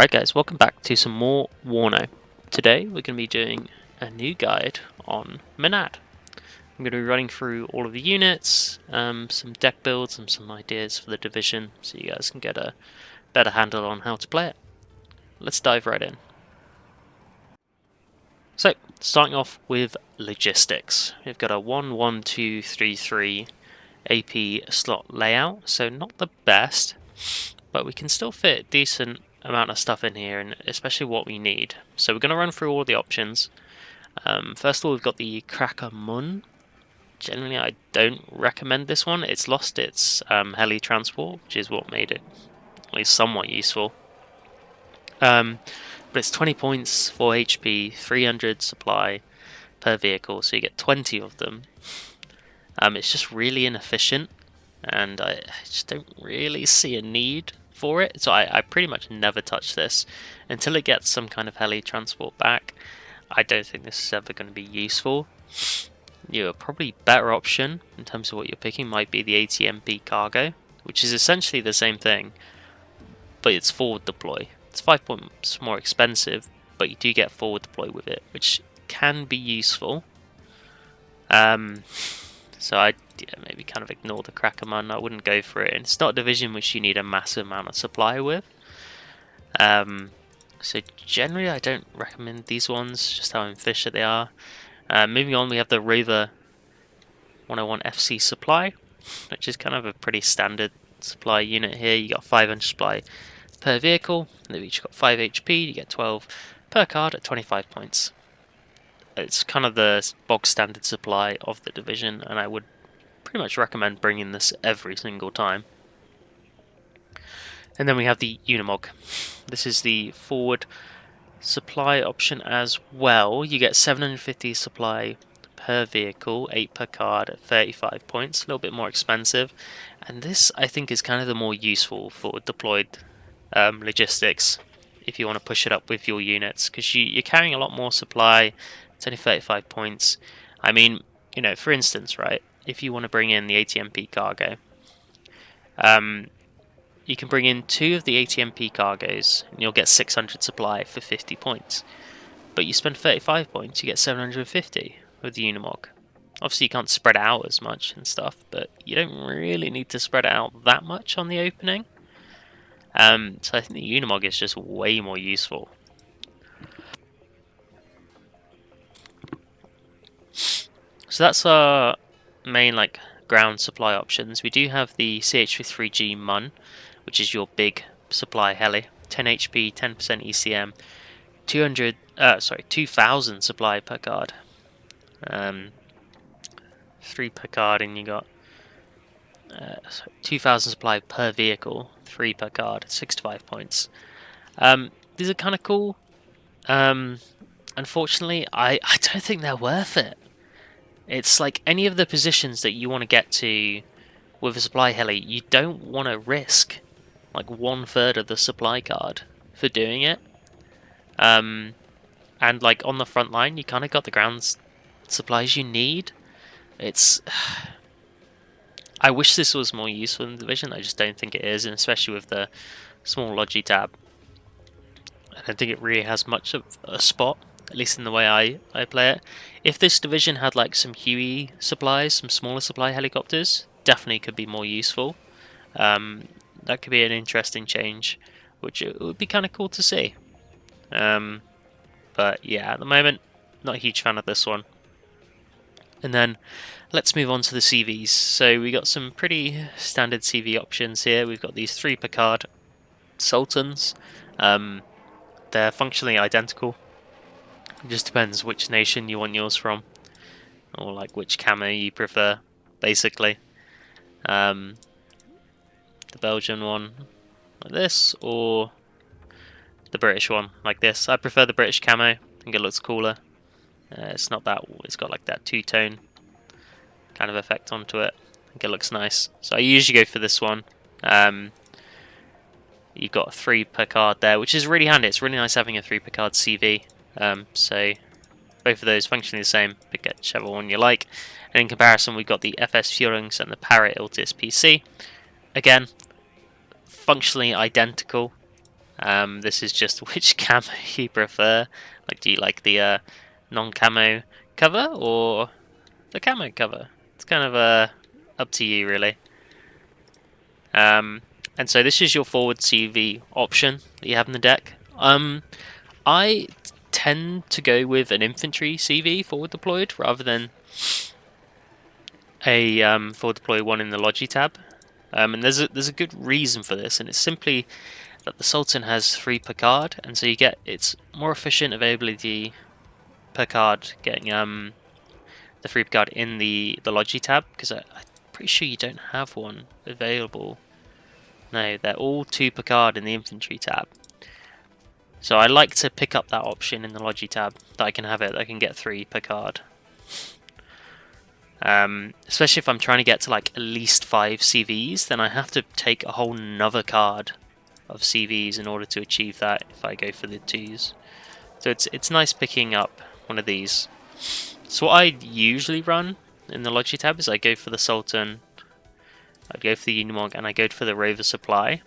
Alright guys, welcome back to some more Warno. Today we're going to be doing a new guide on MNAD. I'm going to be running through all of the units, some deck builds and some ideas for the division so you guys can get a better handle on how to play it. Let's dive right in. So, starting off with logistics. We've got a 1-1-2-3-3 AP slot layout, so not the best, but we can still fit a decent amount of stuff in here, and especially what we need. So we're going to run through all the options. First of all, we've got the Cracker Mun. Generally, I don't recommend this one. It's lost its heli transport, which is what made it at least somewhat useful. But it's 20 points, 4 HP, 300 supply per vehicle, so you get 20 of them. It's just really inefficient, and I just don't really see a need for it, so I pretty much never touch this until it gets some kind of heli transport back. I don't think this is ever going to be useful. Your probably better option in terms of what you're picking might be the ATMP cargo, which is essentially the same thing, but it's forward deploy. It's 5 points more expensive, but you do get forward deploy with it, which can be useful. So I maybe kind of ignore the Crackerman. I wouldn't go for it. And it's not a division which you need a massive amount of supply with. So generally I don't recommend these ones, just how inefficient they are. Moving on, we have the Rover 101 FC supply, which is kind of a pretty standard supply unit here. You got 500 supply per vehicle. They've each got 5 HP. You get 12 per card at 25 points. It's kind of the bog standard supply of the division, and I would pretty much recommend bringing this every single time. And then we have the Unimog. This is the forward supply option as well. You get 750 supply per vehicle, 8 per card at 35 points, a little bit more expensive. And this, I think, is kind of the more useful for deployed logistics if you want to push it up with your units, because you're carrying a lot more supply. It's only 35 points. I mean, you know, for instance, right, if you want to bring in the ATMP cargo, you can bring in 2 of the ATMP cargoes and you'll get 600 supply for 50 points. But you spend 35 points, you get 750 with the Unimog. Obviously you can't spread it out as much and stuff, but you don't really need to spread it out that much on the opening. So I think the Unimog is just way more useful. So that's our main ground supply options. We do have the CH-53G Mun, which is your big supply heli. 10 HP, 10% ECM, 2,000 supply per card. 3 per card, and you got 2,000 supply per vehicle, 3 per card, 65 points. These are kind of cool. Unfortunately, I don't think they're worth it. It's like any of the positions that you want to get to with a supply heli, you don't want to risk like 1/3 of the supply card for doing it. And like on the front line, you kind of got the ground supplies you need. It's I wish this was more useful in the division. I just don't think it is, and especially with the small Logi tab, I don't think it really has much of a spot, at least in the way I play it. If this division had like some Huey supplies, some smaller supply helicopters, definitely could be more useful. That could be an interesting change, which it would be kind of cool to see. But yeah, at the moment, not a huge fan of this one. And then let's move on to the CVs. So we got some pretty standard CV options here. We've got these 3 per card Sultans. They're functionally identical. It just depends which nation you want yours from, or like which camo you prefer, basically. The Belgian one like this, or the British one like this. I prefer the British camo. I think it looks cooler. It's not that. It's got like that two-tone kind of effect onto it. I think it looks nice. So I usually go for this one. You've got 3 per card there, which is really handy. It's really nice having a 3 per card CV. So both of those functionally the same. Pick whichever one you like. And in comparison, we've got the FS Fjorings and the Parrot Iltis PC. Again, functionally identical. This is just which camo you prefer. Like, do you like the non-camo cover or the camo cover? It's kind of up to you, really. And so this is your forward CV option that you have in the deck. I tend to go with an infantry CV forward deployed rather than a forward deployed one in the Logi tab. And there's a good reason for this, and it's simply that the Sultan has 3 per card, and so it's more efficient availability per card getting the 3 per card in the Logi tab, because I'm pretty sure you don't have one available. No, they're all 2 per card in the infantry tab. So I like to pick up that option in the Logi tab, that I can have it, that I can get 3 per card. Especially if I'm trying to get to like at least 5 CVs, then I have to take a whole nother card of CVs in order to achieve that if I go for the 2s. So it's nice picking up one of these. So what I usually run in the Logi tab is I go for the Sultan, I'd go for the Unimog, and I go for the Rover Supply.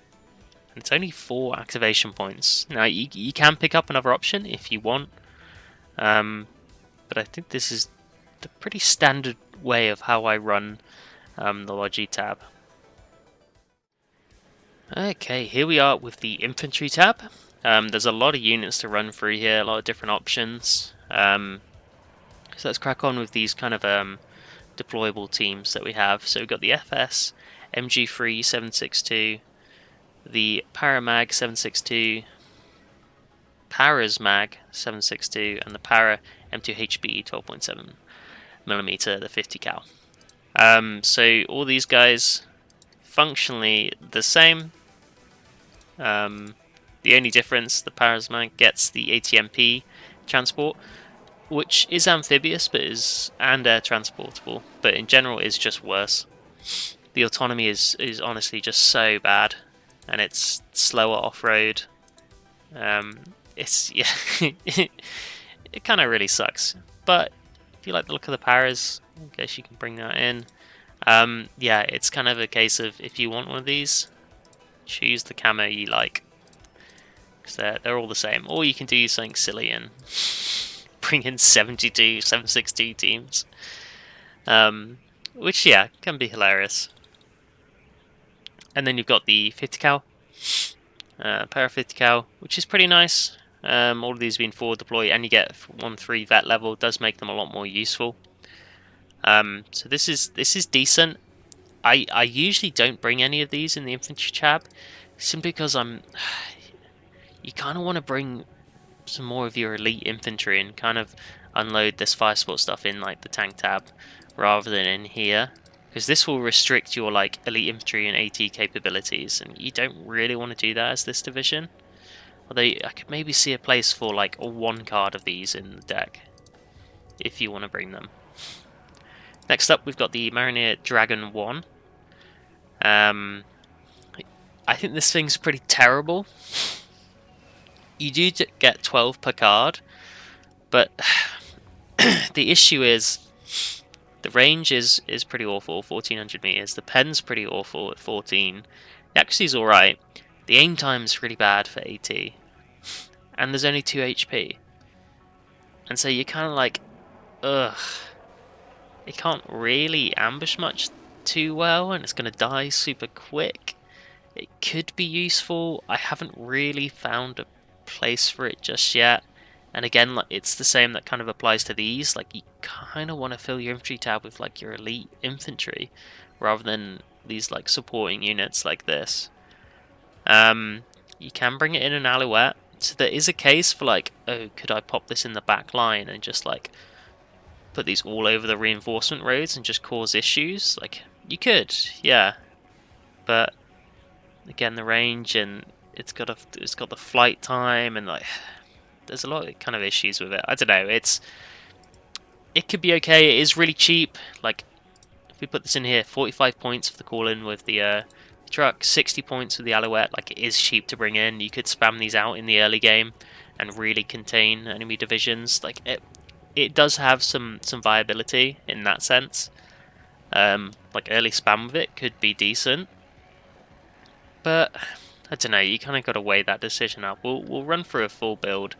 And it's only 4 activation points. Now you can pick up another option if you want, but I think this is the pretty standard way of how I run the Logi tab. Okay, here we are with the infantry tab. There's a lot of units to run through here, a lot of different options. So let's crack on with these kind of deployable teams that we have. So we've got the FS MG3 762, the Paramag 762, Paras Mag 762, and the Para M2HB 12.7mm, the 50 cal. So all these guys functionally the same. The only difference, the Paras Mag gets the ATMP transport, which is amphibious and air transportable, but in general is just worse. The autonomy is honestly just so bad, and it's slower off-road. It's it kind of really sucks. But if you like the look of the Paras, I guess you can bring that in. Yeah, it's kind of a case of if you want one of these, choose the camo you like, because they're all the same. Or you can do something silly and bring in 72, 762 teams, which yeah can be hilarious. And then you've got the 50 cal, Para 50 cal, which is pretty nice. All of these being forward deploy, and you get 1-3 vet level, does make them a lot more useful. So this is decent. I usually don't bring any of these in the infantry tab, simply because you kind of want to bring some more of your elite infantry and kind of unload this fire support stuff in like the tank tab rather than in here, because this will restrict your like elite infantry and AT capabilities, and you don't really want to do that as this division. Although I could maybe see a place for like a 1 card of these in the deck if you want to bring them. Next up, we've got the Mariner Dragon 1. I think this thing's pretty terrible. You do get 12 per card, but the issue is the range is pretty awful, 1400 meters. The pen's pretty awful at 14. The accuracy's alright. The aim time's really bad for AT. And there's only 2 HP. And so you're kind of like, ugh. It can't really ambush much too well, and it's going to die super quick. It could be useful. I haven't really found a place for it just yet. And again, like, it's the same that kind of applies to these. Like, you kind of want to fill your infantry tab with like your elite infantry, rather than these like supporting units like this. You can bring it in an Alouette. So there is a case for like, oh, could I pop this in the back line and just like put these all over the reinforcement roads and just cause issues? Like, you could, yeah. But again, the range, and it's got the flight time, and like there's a lot of kind of issues with it. I don't know. It could be okay. It is really cheap. Like, if we put this in here, 45 points for the call-in with the truck, 60 points with the Alouette. Like, it is cheap to bring in. You could spam these out in the early game and really contain enemy divisions. Like, it does have some viability in that sense. Like, early spam with it could be decent. But I don't know, you kind of got to weigh that decision up. We'll run through a full build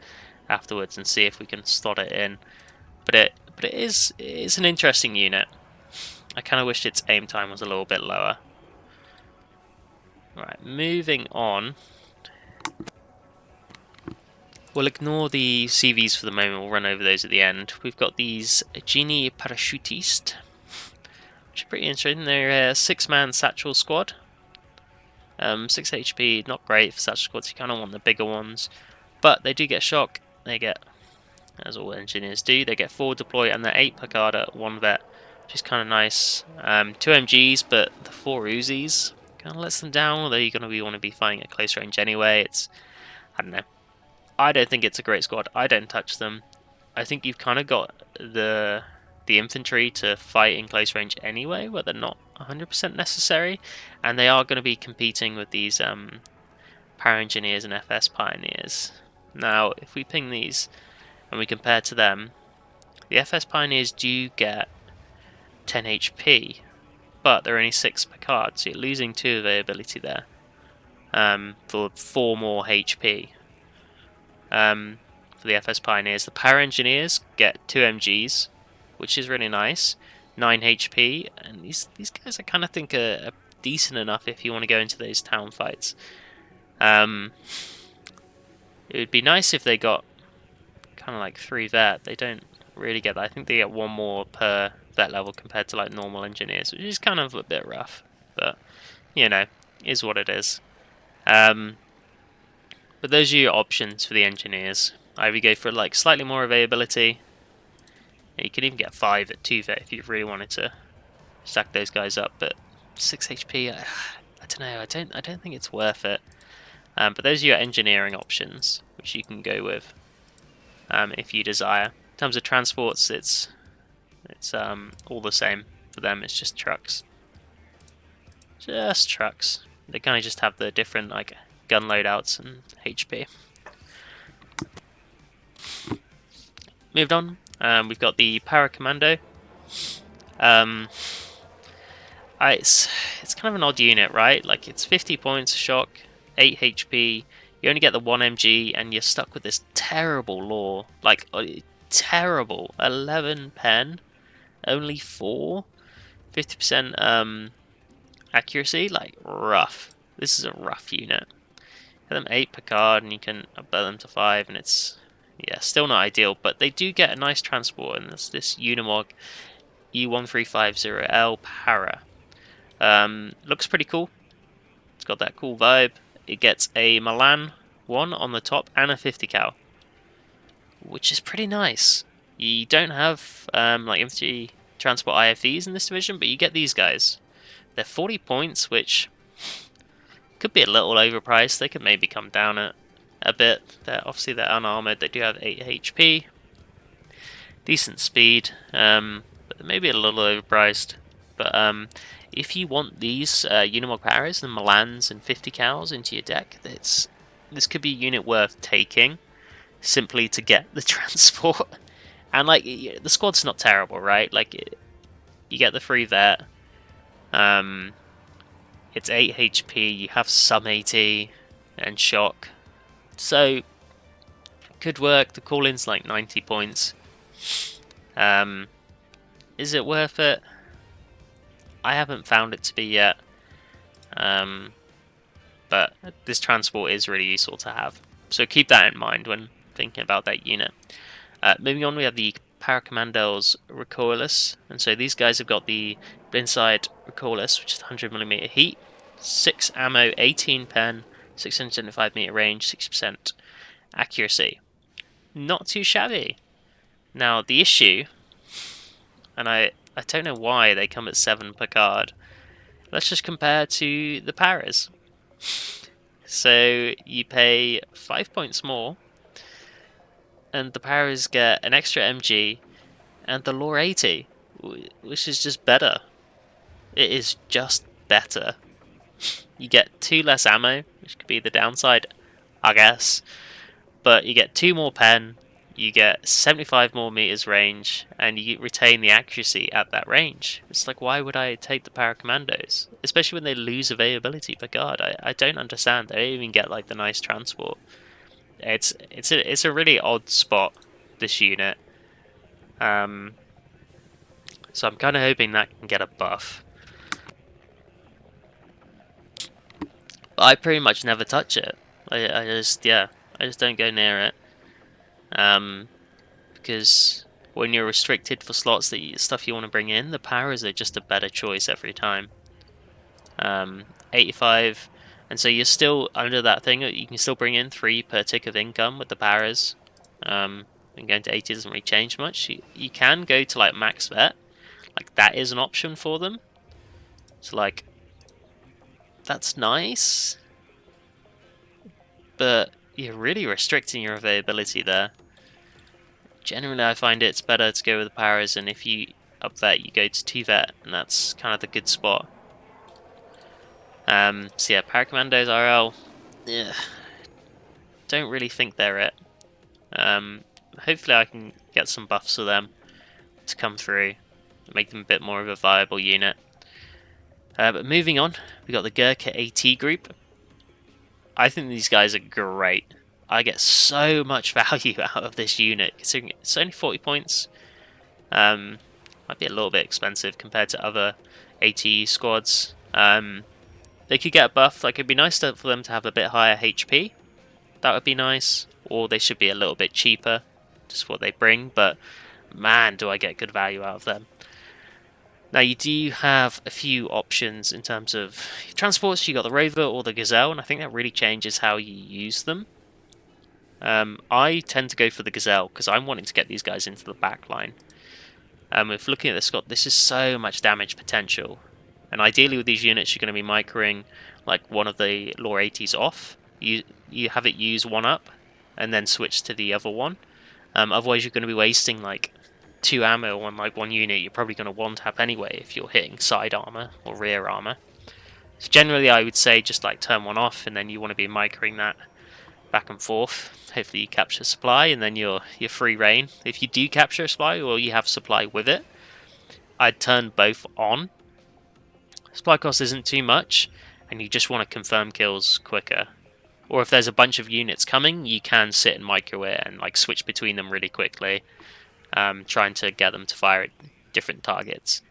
afterwards and see if we can slot it in. But it's an interesting unit. I kind of wish its aim time was a little bit lower. Right, moving on. We'll ignore the CVs for the moment, we'll run over those at the end. We've got these Genie Parachutiste, which are pretty interesting. They're a 6-man satchel squad. 6 HP, not great for satchel squads, you kind of want the bigger ones. But they do get shock, they get, as all engineers do, they get forward deploy, and they're 8 per card at 1 vet, which is kind of nice. 2 MGs, but the 4 Uzis kind of lets them down, although you're going to want to be fighting at close range anyway. It's, I don't know. I don't think it's a great squad. I don't touch them. I think you've kind of got the infantry to fight in close range anyway, but they're not 100% necessary, and they are going to be competing with these Power Engineers and FS Pioneers. Now, if we ping these and we compare to them, the FS Pioneers do get 10 HP, but they're only 6 per card, so you're losing 2 availability there for 4 more HP. For the FS Pioneers, the Power Engineers get 2 MGs, which is really nice, 9 HP, and these guys I kind of think are decent enough if you want to go into those town fights. It would be nice if they got kind of like 3 vet. They don't really get that. I think they get 1 more per vet level compared to like normal engineers, which is kind of a bit rough, but you know, is what it is. But those are your options for the engineers. Either go for like slightly more availability. You can even get 5 at 2 vet if you really wanted to stack those guys up, but 6 HP, I don't know. I don't think it's worth it. But those are your engineering options, which you can go with if you desire. In terms of transports, it's all the same for them. It's just trucks. Just trucks. They kind of just have the different like gun loadouts and HP. Moved on. We've got the Para Commando. It's kind of an odd unit, right? Like it's 50 points shock, 8 HP. You only get the 1 MG, and you're stuck with this terrible lore. Like terrible. 11 pen, only 4, 50% accuracy. Like rough. This is a rough unit. Get them 8 per card, and you can upload them to 5, and it's still not ideal. But they do get a nice transport, and there's this Unimog E1350L Para. Looks pretty cool. It's got that cool vibe. It gets a Milan 1 on the top and a 50 cal, which is pretty nice. You don't have like infantry transport IFVs in this division, but you get these guys. They're 40 points, which could be a little overpriced. They could maybe come down a bit. Obviously they're unarmored. They do have 8 HP. Decent speed, but maybe a little overpriced. But if you want these Unimog Paras and Milans and 50 cals into your deck, this could be a unit worth taking simply to get the transport. And like the squad's not terrible, right? Like you get the free vet. It's 8 HP, you have some AT and shock. So, could work. The call-in's like 90 points. Is it worth it? I haven't found it to be yet. But this transport is really useful to have. So keep that in mind when thinking about that unit. Moving on, we have the Paracommandos Recoilless. And so these guys have got the Blindside Recoilless, which is 100mm heat, 6 ammo, 18 pen, 675 meter range, 60% accuracy. Not too shabby. Now the issue, and I don't know why they come at 7 per card. Let's just compare to the Paras. So you pay 5 points more, and the Paras get an extra MG and the lore 80, which is just better. It is just better. You get 2 less ammo, which could be the downside, I guess. But you get 2 more pen, you get 75 more meters range, and you retain the accuracy at that range. It's like, why would I take the Paracommandos? Especially when they lose availability per guard. I don't understand. They don't even get like the nice transport. It's a really odd spot, this unit. So I'm kind of hoping that can get a buff. But I pretty much never touch it. I just don't go near it. Because when you're restricted for slots stuff you want to bring in, the powers are just a better choice every time. 85, and so you're still under that thing that you can still bring in 3 per tick of income with the powers. And going to 80 doesn't really change much. You can go to like max vet, like that is an option for them. So like, that's nice, but you're really restricting your availability there. Generally, I find it's better to go with the powers, and if you up vet, you go to 2 vet, and that's kind of the good spot. So yeah, Paracommandos RL, don't really think they're it. Hopefully I can get some buffs for them to come through, make them a bit more of a viable unit. But moving on, we got the Gurkha AT group. I think these guys are great. I get so much value out of this unit, considering it's only 40 points. Might be a little bit expensive compared to other AT squads. They could get a buff. Like, it'd be nice for them to have a bit higher HP. That would be nice. Or they should be a little bit cheaper, just what they bring. But man, do I get good value out of them. Now, you do have a few options in terms of transports. You got the Rover or the Gazelle, and I think that really changes how you use them. I tend to go for the Gazelle because I'm wanting to get these guys into the back line. If looking at the Scott, this is so much damage potential. And ideally with these units, you're going to be microing like one of the lore 80s off. You have it use one up, and then switch to the other one. Otherwise, you're going to be wasting like 2 ammo on like one unit. You're probably going to one tap anyway if you're hitting side armor or rear armor. So generally, I would say just like turn one off, and then you want to be microing that back and forth. Hopefully, you capture supply, and then you're free reign. If you do capture a supply, or you have supply with it, I'd turn both on. Supply cost isn't too much, and you just want to confirm kills quicker. Or if there's a bunch of units coming, you can sit and micro it and like switch between them really quickly, trying to get them to fire at different targets.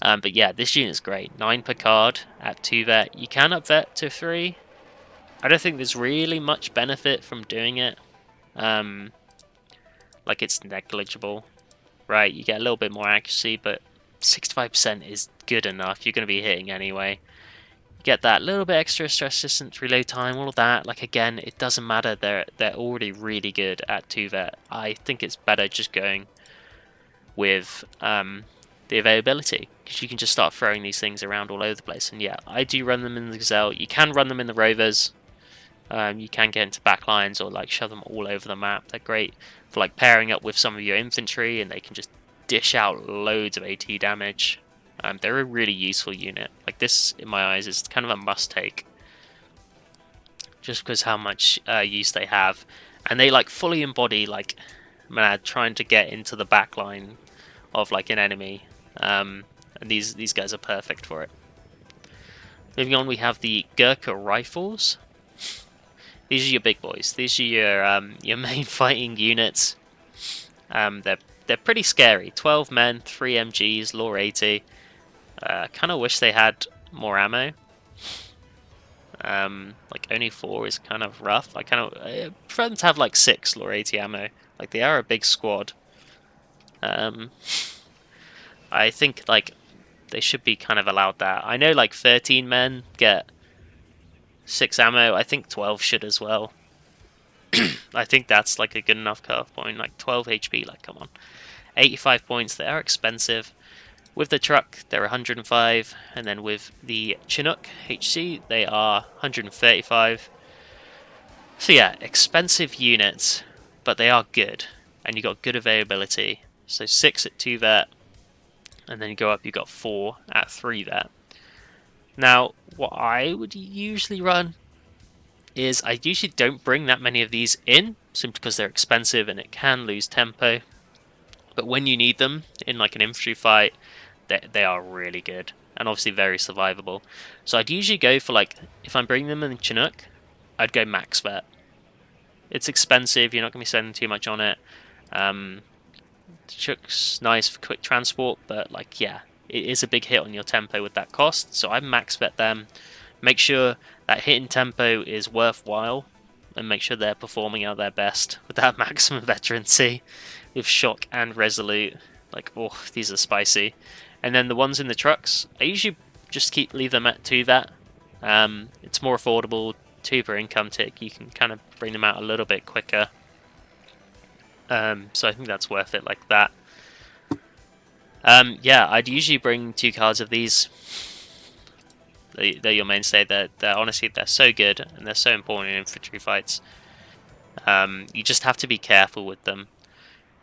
But yeah, this unit is great. 9 per card at 2 vet. You can up vet to 3. I don't think there's really much benefit from doing it. Like, it's negligible. Right, you get a little bit more accuracy, but 65% is good enough. You're going to be hitting anyway. You get that little bit extra stress distance, reload time, all of that. Like, again, it doesn't matter. They're already really good at 2 vet. I think it's better just going with the availability, because you can just start throwing these things around all over the place. And yeah, I do run them in the Gazelle. You can run them in the Rovers. You can get into backlines or like shove them all over the map. They're great for like pairing up with some of your infantry, and they can just dish out loads of AT damage. They're a really useful unit. Like, this, in my eyes, is kind of a must-take, just because how much use they have, and they like fully embody like MNAD trying to get into the backline of like an enemy, and these guys are perfect for it. Moving on, we have the Gurkha rifles. These are your big boys. These are your main fighting units. They're pretty scary. 12 men, 3 MGs, lore 80. Kind of wish they had more ammo. Like, only 4 is kind of rough. I kind of prefer them to have like 6 lore 80 ammo. Like, they are a big squad. I think like they should be kind of allowed that. I know like 13 men get 6 ammo. I think 12 should as well. I think that's like a good enough cutoff point. Like 12 HP, like, come on. 85 points, they are expensive. With the truck, they're 105, and then with the Chinook HC, they are 135. So yeah, expensive units, but they are good, and you got good availability. So 6 at 2 vet, and then you go up, you got 4 at 3 vet. Now, what I would usually run is I usually don't bring that many of these in, simply because they're expensive and it can lose tempo. But when you need them in like an infantry fight, they are really good and obviously very survivable. So I'd usually go for, like, if I'm bringing them in Chinook, I'd go max vet. It's expensive, you're not going to be spending too much on it. Chinook's nice for quick transport, but like, yeah, it is a big hit on your tempo with that cost. So I max vet them, make sure that hitting tempo is worthwhile, and make sure they're performing at their best with that maximum veterancy, with shock and resolute. Like, oh, these are spicy. And then the ones in the trucks, I usually just leave them at 2 vet. It's more affordable, 2 per income tick. You can kind of bring them out a little bit quicker. So I think that's worth it like that. Yeah, I'd usually bring 2 cards of these. They're your mainstay. They're honestly, they're so good and they're so important in infantry fights. You just have to be careful with them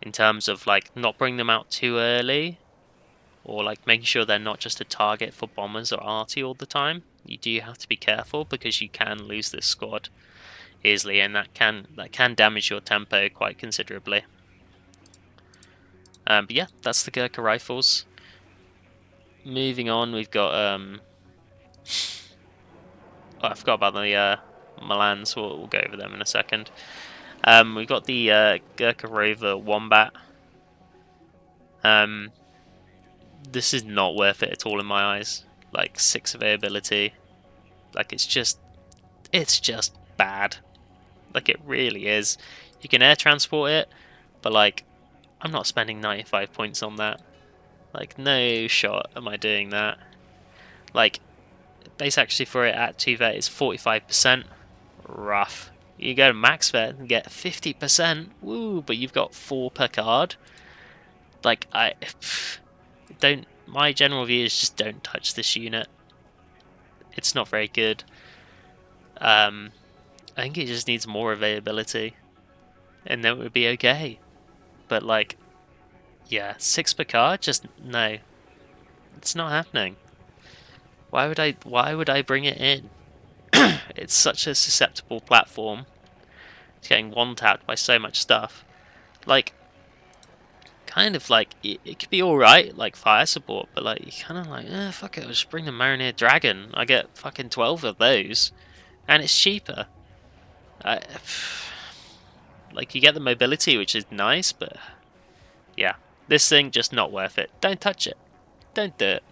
in terms of like not bringing them out too early, or like making sure they're not just a target for bombers or arty all the time. You do have to be careful because you can lose this squad easily, and that can damage your tempo quite considerably. But yeah, that's the Gurkha rifles. Moving on, we've got oh, I forgot about the Milans. We'll go over them in a second. We've got the Gurkha Rover Wombat. This is not worth it at all in my eyes. Like 6 availability. Like it's just bad. Like it really is. You can air transport it, but like I'm not spending 95 points on that. Like no shot am I doing that. Like base actually for it at 2 vet is 45%. Rough. You go to max vet and get 50%. Woo, but you've got 4 per card. Like I don't. My general view is just don't touch this unit. It's not very good. I think it just needs more availability, and then it would be okay. But like, yeah, 6 per card, just no. It's not happening. Why would I bring it in? It's such a susceptible platform. It's getting one-tapped by so much stuff. Like, kind of like, it could be alright, like fire support, but like, you kind of like, fuck it, I'll just bring the Marinir Dragon. I get fucking 12 of those, and it's cheaper. Like, you get the mobility, which is nice, but yeah, this thing just not worth it. Don't touch it. Don't do it.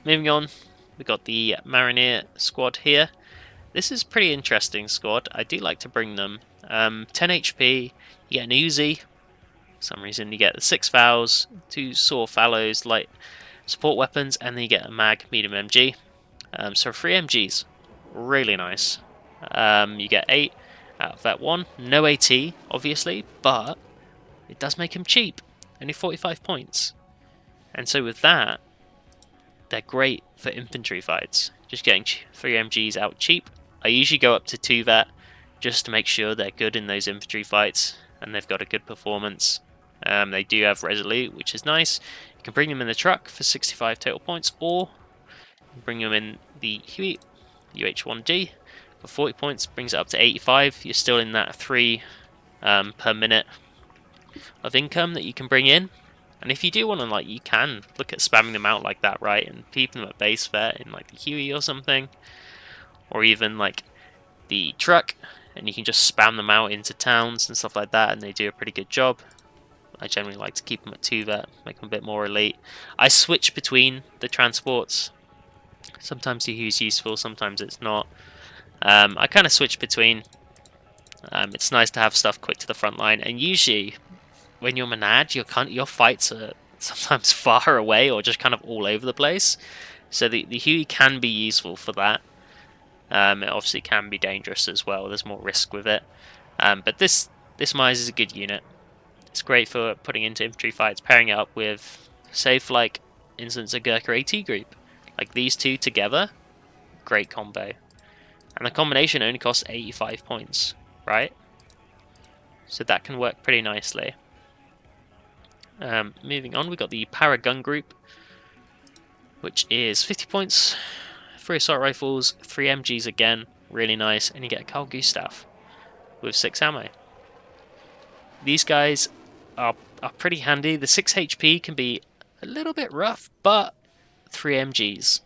Moving on, we got the Marinir squad here. This is pretty interesting squad. I do like to bring them. 10 HP, you get an Uzi. For some reason, you get the 6 Vows, 2 Saw Fallows, light support weapons, and then you get a Mag medium MG. So 3 MGs, really nice. You get 8 out of that 1. No AT, obviously, but it does make him cheap. Only 45 points. And so with that, they're great for infantry fights. Just getting 3 MGs out cheap. I usually go up to 2 vet just to make sure they're good in those infantry fights and they've got a good performance. They do have Resolute, which is nice. You can bring them in the truck for 65 total points, or bring them in the Huey UH1G for 40 points, brings it up to 85. You're still in that 3 per minute of income that you can bring in. And if you do want to, like, you can look at spamming them out like that, right? And keeping them at base vet in like the Huey or something. Or even like the truck, and you can just spam them out into towns and stuff like that, and they do a pretty good job. I generally like to keep them at 2 vet, make them a bit more elite. I switch between the transports. Sometimes the Huey's useful, sometimes it's not. I kind of switch between. It's nice to have stuff quick to the front line, and usually when you're MNAD, your fights are sometimes far away or just kind of all over the place. So the Huey can be useful for that. It obviously can be dangerous as well. There's more risk with it. But this Mize is a good unit. It's great for putting into infantry fights, pairing it up with, say, for like instance, a Gurkha AT group. Like these two together, great combo. And the combination only costs 85 points, right? So that can work pretty nicely. Moving on, we've got the Paragun group, which is 50 points, 3 assault rifles, 3 MGs again, really nice, and you get a Carl Gustav. with 6 ammo. These guys are pretty handy. The 6 HP can be a little bit rough, but 3 MGs.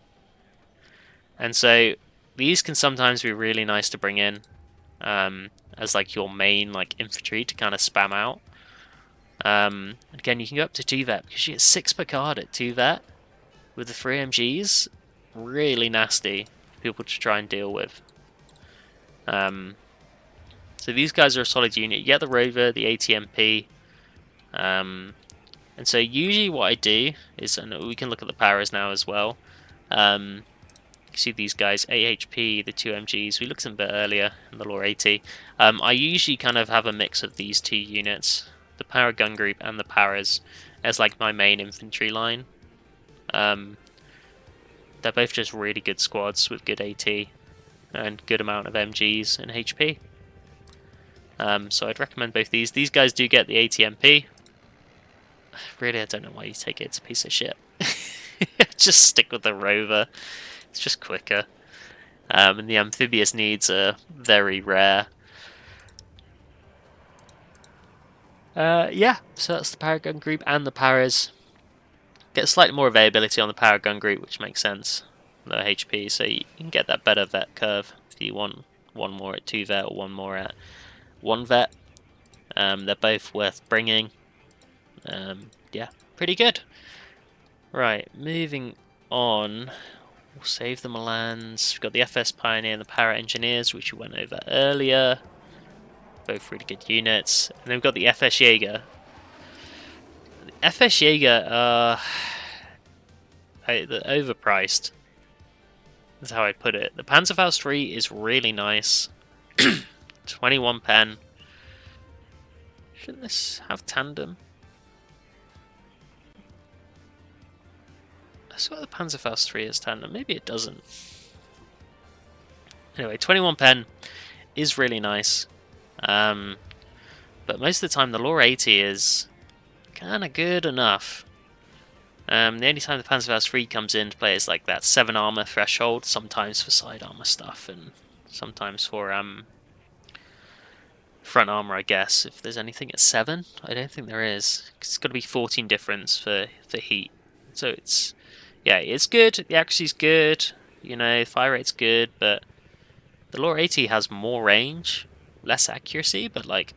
And so these can sometimes be really nice to bring in as like your main like infantry to kind of spam out. Again, you can go up to 2 vet because you get 6 per card at 2 vet with the 3 MGs. Really nasty for people to try and deal with. So these guys are a solid unit. You get the Rover, the ATMP, and so usually what I do is, and we can look at the powers now as well. You see these guys, 8 HP, the 2 MGs. We looked at them a bit earlier in the lore 80. I usually kind of have a mix of these 2 units, the power gun group and the powers, as like my main infantry line. They're both just really good squads with good AT and good amount of MGs and HP. So I'd recommend both these. These guys do get the ATMP. Really, I don't know why you take it. It's a piece of shit. Just stick with the Rover. It's just quicker. And the amphibious needs are very rare. Yeah, so that's the power gun group and the powers. Get slightly more availability on the power gun group, which makes sense. Low HP, so you can get that better vet curve if you want one more at 2 vet or one more at 1 vet. They're both worth bringing. Yeah, pretty good. Right, moving on. We'll save the Milans. We've got the FS Pioneer and the Para Engineers, which we went over earlier. Both really good units. And then we've got the FS Jaeger. The FS Jaeger they're overpriced. That's how I put it. The Panzerfaust 3 is really nice. 21 pen. Shouldn't this have tandem? I swear the Panzerfaust 3 is tandem. Maybe it doesn't. Anyway, 21 pen is really nice. But most of the time the lore 80 is kind of good enough. The only time the Panzerfaust 3 comes into play is like that 7 armor threshold, sometimes for side armor stuff, and sometimes for front armor, I guess. If there's anything at 7, I don't think there is. It's got to be 14 difference for heat. So it's, yeah, it's good. The accuracy's good. You know, fire rate's good, but the lore 80 has more range, less accuracy, but like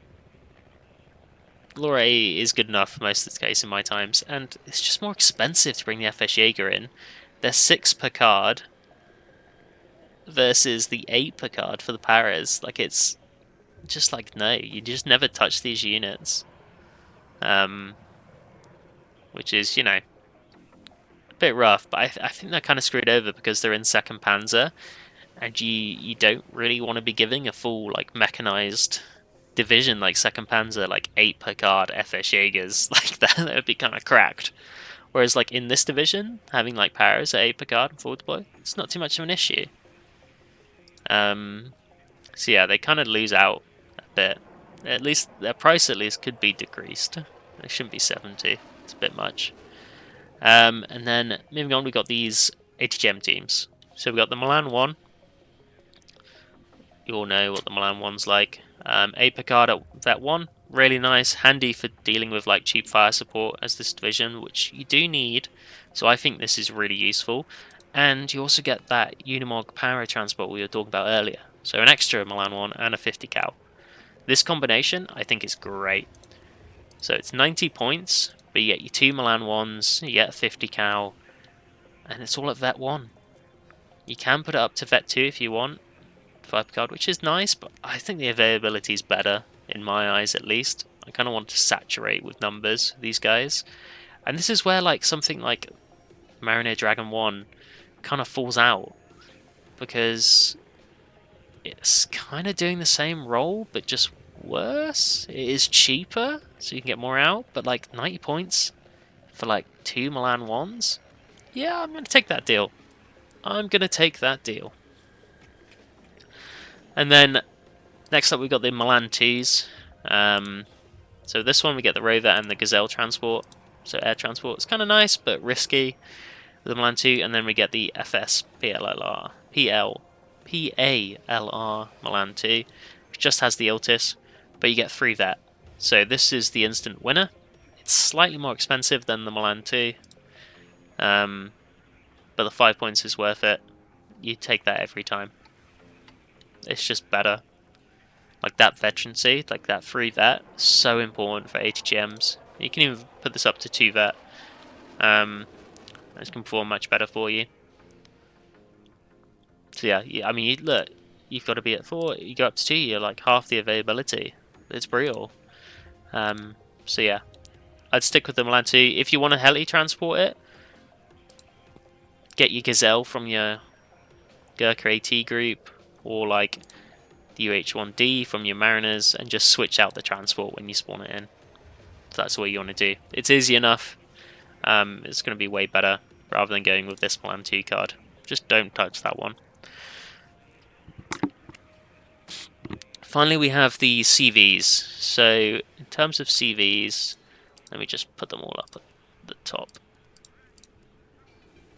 lore 80 is good enough for most of the case in my times, and it's just more expensive to bring the FS Jaeger in. They're 6 per card versus the 8 per card for the Paras. Like, it's just like, no, you just never touch these units. Which is, you know, a bit rough, but I think they're kind of screwed over because they're in 2nd Panzer, and you don't really want to be giving a full, like, mechanized division like 2nd Panzer, like 8 per card FS Jaegers, like that would be kind of cracked. Whereas, like, in this division, having, like, Paras at 8 per card and forward deploy, it's not too much of an issue. So yeah, they kind of lose out a bit. At least their price could be decreased. It shouldn't be 70. It's a bit much. And then moving on, we got these ATGM teams. So we got the Milan 1. You all know what the Milan 1's like. 8 per card at Vet 1. Really nice, handy for dealing with like cheap fire support as this division, which you do need. So I think this is really useful. And you also get that Unimog power transport we were talking about earlier. So an extra Milan 1 and a 50 cal. This combination I think is great. So it's 90 points, but you get your 2 Milan 1s, you get a 50 cal, and it's all at Vet 1. You can put it up to Vet 2 if you want, 5 per card, which is nice, but I think the availability is better, in my eyes at least. I kind of want to saturate with numbers, these guys. And this is where like something like Mariner Dragon 1 kind of falls out, because it's kind of doing the same role, but just worse. It is cheaper, so you can get more out, but like 90 points for like 2 Milan 1s? Yeah, I'm going to take that deal. I'm going to take that deal. And then next up we've got the Milan 2s. So this one we get the Rover and the Gazelle transport. So air transport. It's kind of nice, but risky. The Milan 2, and then we get the FS PALR Milan 2, which just has the Iltis, but you get 3 vet. So this is the instant winner. It's slightly more expensive than the Milan 2, but the 5 points is worth it. You take that every time. It's just better. Like that veterancy, like that 3 vet, so important for ATGMs. You can even put this up to 2 vet. This can perform much better for you. So yeah, I mean, look, you've got to be at 4. You go up to 2, you're like half the availability. It's brutal. So yeah, I'd stick with the Milan 2. If you want to heli transport it, get your Gazelle from your Gurkha AT group, or like the UH-1D from your Mariners, and just switch out the transport when you spawn it in. If that's what you want to do. It's easy enough. It's going to be way better rather than going with this Milan 2 card. Just don't touch that one. Finally, we have the CVs. So, in terms of CVs, let me just put them all up at the top.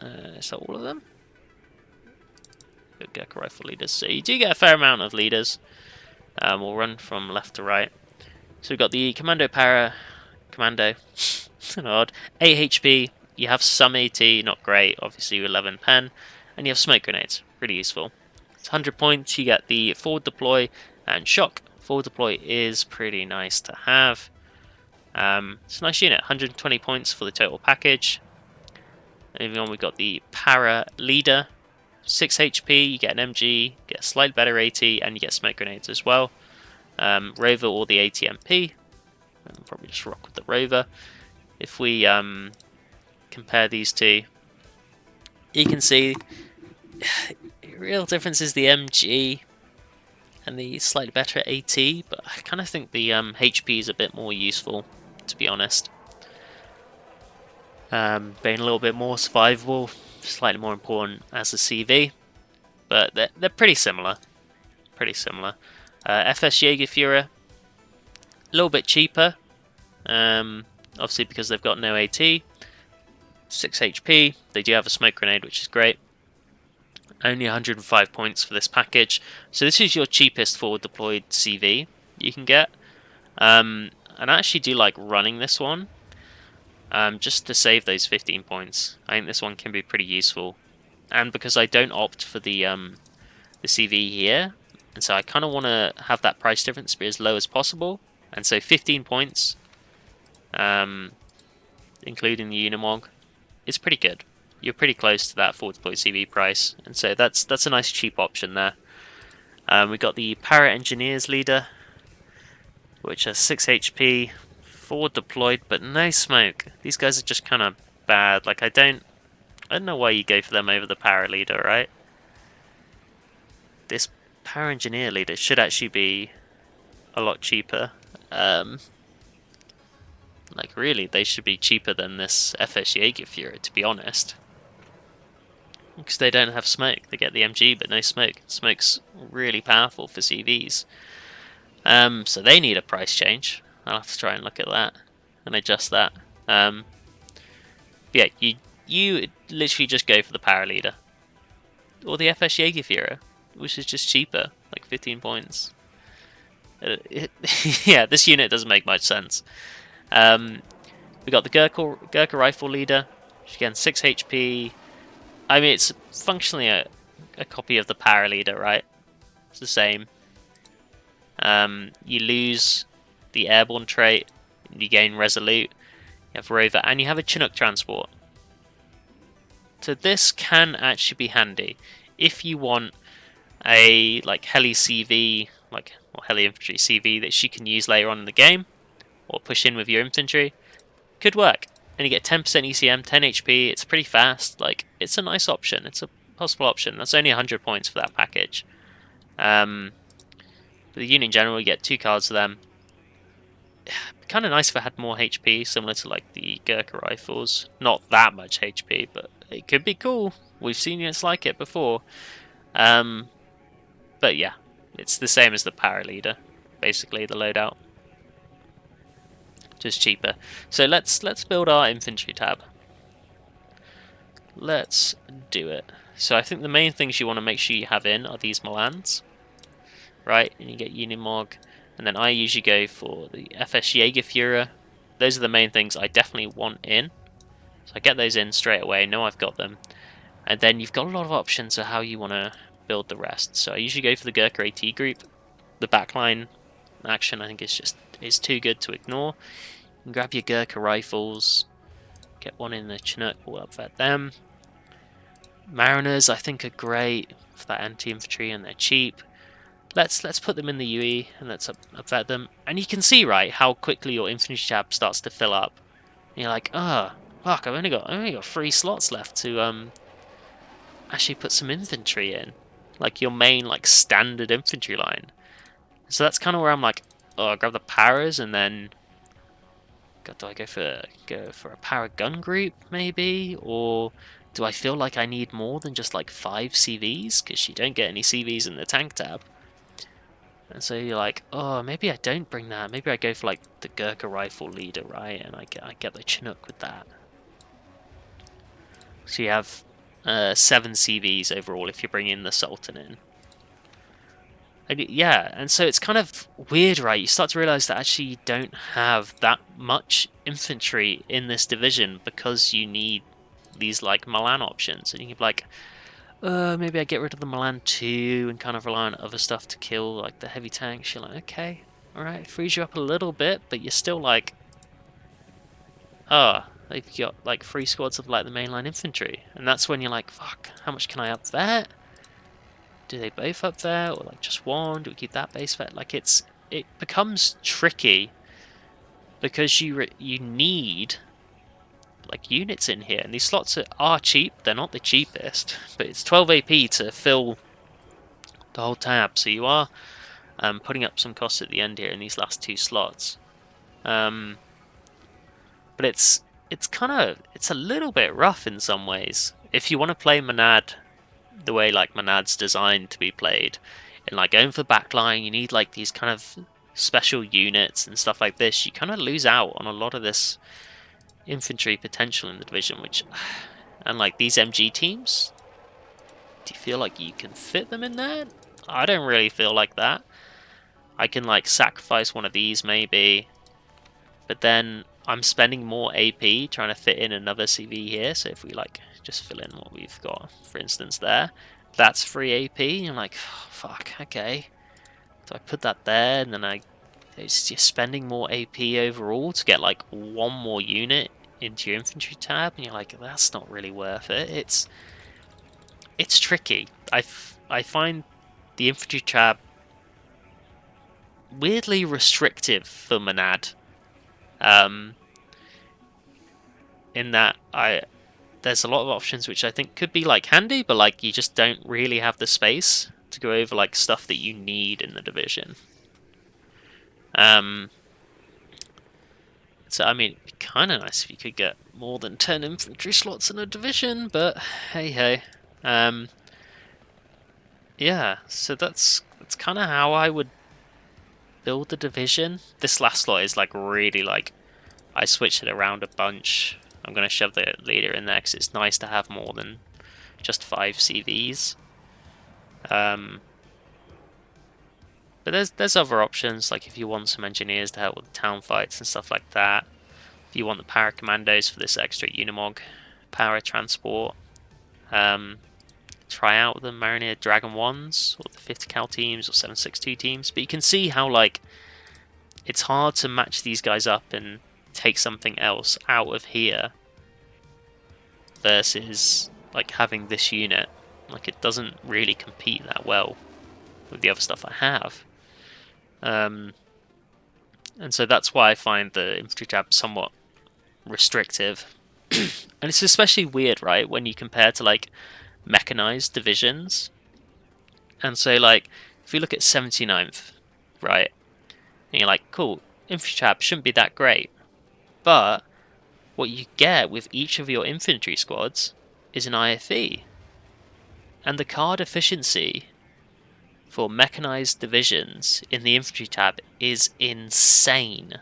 Is that all of them? Good Gecko Rifle leaders. So, you do get a fair amount of leaders. We'll run from left to right. So, we've got the Commando Para. Commando. Odd. 8 HP. You have some AT, not great. Obviously, 11 pen. And you have smoke grenades. Really useful. It's 100 points. You get the forward deploy and shock. Forward deploy is pretty nice to have. It's a nice unit. 120 points for the total package. Moving on, we've got the Para Leader. 6 HP. You get an MG. Get a slightly better AT, and you get smoke grenades as well. Rover or the ATMP. I'll probably just rock with the Rover. If we compare these two, you can see the real difference is the MG and the slightly better AT, but I kind of think the HP is a bit more useful, to be honest. Being a little bit more survivable, slightly more important as a CV, but they're pretty similar. Pretty similar. FS Jägerführer, a little bit cheaper, obviously because they've got no AT. 6 HP, they do have a smoke grenade, which is great. Only 105 points for this package. So this is your cheapest forward deployed CV you can get. And I actually do like running this one, just to save those 15 points. I think this one can be pretty useful. And because I don't opt for the CV here, and so I kind of want to have that price difference be as low as possible. And so 15 points, including the Unimog, is pretty good. You're pretty close to that forward deployed CV price, and so that's a nice cheap option there. We've got the Para Engineers Leader, which has 6 HP, forward deployed, but no smoke. These guys are just kind of bad. Like I don't know why you go for them over the Para Leader, right? This Para Engineer Leader should actually be a lot cheaper. Like really, they should be cheaper than this FS Jägerführer, to be honest. Because they don't have smoke. They get the MG, but no smoke. Smoke's really powerful for CVs. So they need a price change. I'll have to try and look at that and adjust that. Yeah, you literally just go for the Para Leader. Or the FS Jägerführer, which is just cheaper, like 15 points. Yeah, this unit doesn't make much sense. We got the Gurkha Rifle Leader, which again 6 HP. I mean, it's functionally a copy of the Para Leader, right? It's the same. You lose the airborne trait, you gain Resolute, you have Rover, and you have a Chinook transport. So this can actually be handy if you want a like heli CV, or heli infantry CV that you can use later on in the game, or push in with your infantry. Could work. And you get 10% ECM, 10 HP, it's pretty fast, like, it's a nice option, it's a possible option. That's only 100 points for that package. For the unit in general, you get 2 cards for them. Kind of nice if it had more HP, similar to like the Gurkha Rifles. Not that much HP, but it could be cool. We've seen units like it before. But yeah, it's the same as the Para Leader, basically, the loadout. Just cheaper. So let's build our infantry tab. Let's do it. So I think the main things you want to make sure you have in are these Milans. right? And you get Unimog, and then I usually go for the FS Jägerführer. Those are the main things I definitely want in. So I get those in straight away, know I've got them. And then you've got a lot of options of how you want to build the rest. So I usually go for the Gurkha AT group. The backline action I think is too good to ignore. You can grab your Gurkha rifles, get one in the Chinook, we'll upvet them. Mariners I think are great for that anti-infantry and they're cheap. Let's put them in the UE and let's upvet them. And you can see, right, how quickly your infantry tab starts to fill up. And you're like, oh, fuck, I've only got 3 slots left to actually put some infantry in. Like your main like standard infantry line. So that's kind of where I'm like, oh, I'll grab the paras and then do I go for a para gun group maybe, or do I feel like I need more than just like 5 CVs because you don't get any CVs in the tank tab? And so you're like, oh, maybe I don't bring that. Maybe I go for like the Gurkha rifle leader, right? And I get the Chinook with that. So you have 7 CVs overall if you're bringing the Sultan in. And yeah, and so it's kind of weird, right? You start to realize that actually you don't have that much infantry in this division because you need these like Milan options, and you can be like, maybe I get rid of the Milan 2 and kind of rely on other stuff to kill like the heavy tanks. You're like, okay, all right, frees you up a little bit, but you're still like, they've got like 3 squads of like the mainline infantry, and that's when you're like, fuck, how much can I up that? Do they both up there, or like just one? Do we keep that base vet? Like it becomes tricky because you need like units in here, and these slots are cheap. They're not the cheapest, but it's 12 AP to fill the whole tab, so you are putting up some costs at the end here in these last 2 slots. But it's a little bit rough in some ways. If you want to play MNAD the way like MNAD's designed to be played, and like going for the backline, you need like these kind of special units and stuff like this. You kind of lose out on a lot of this infantry potential in the division, which, and like these MG teams, do you feel like you can fit them in there? I don't really feel like that. I can like sacrifice one of these maybe, but then I'm spending more AP trying to fit in another CV here. So if we like just fill in what we've got, for instance there, that's free AP. I'm like, oh, fuck, okay. So I put that there, and then it's just spending more AP overall to get like one more unit into your infantry tab, and you're like, that's not really worth it. It's tricky. I find the infantry tab weirdly restrictive for MNAD. In that there's a lot of options which I think could be like handy, but like you just don't really have the space to go over like stuff that you need in the division. So I mean, it'd be kind of nice if you could get more than 10 infantry slots in a division, but hey. Yeah, so that's kind of how I would build the division. This last slot is like really like, I switched it around a bunch. I'm going to shove the leader in there because it's nice to have more than just 5 CVs. But there's other options, like if you want some engineers to help with the town fights and stuff like that. If you want the para commandos for this extra Unimog para transport. Try out the Mariner Dragon 1s, or the 50 cal teams, or 762 teams. But you can see how like it's hard to match these guys up and take something else out of here versus like having this unit. Like it doesn't really compete that well with the other stuff I have. And so that's why I find the infantry tab somewhat restrictive. And it's especially weird, right, when you compare to like mechanized divisions. And so like if you look at 79th, right, and you're like, cool, infantry tab shouldn't be that great. But what you get with each of your infantry squads is an IFE. And the card efficiency for mechanized divisions in the infantry tab is insane.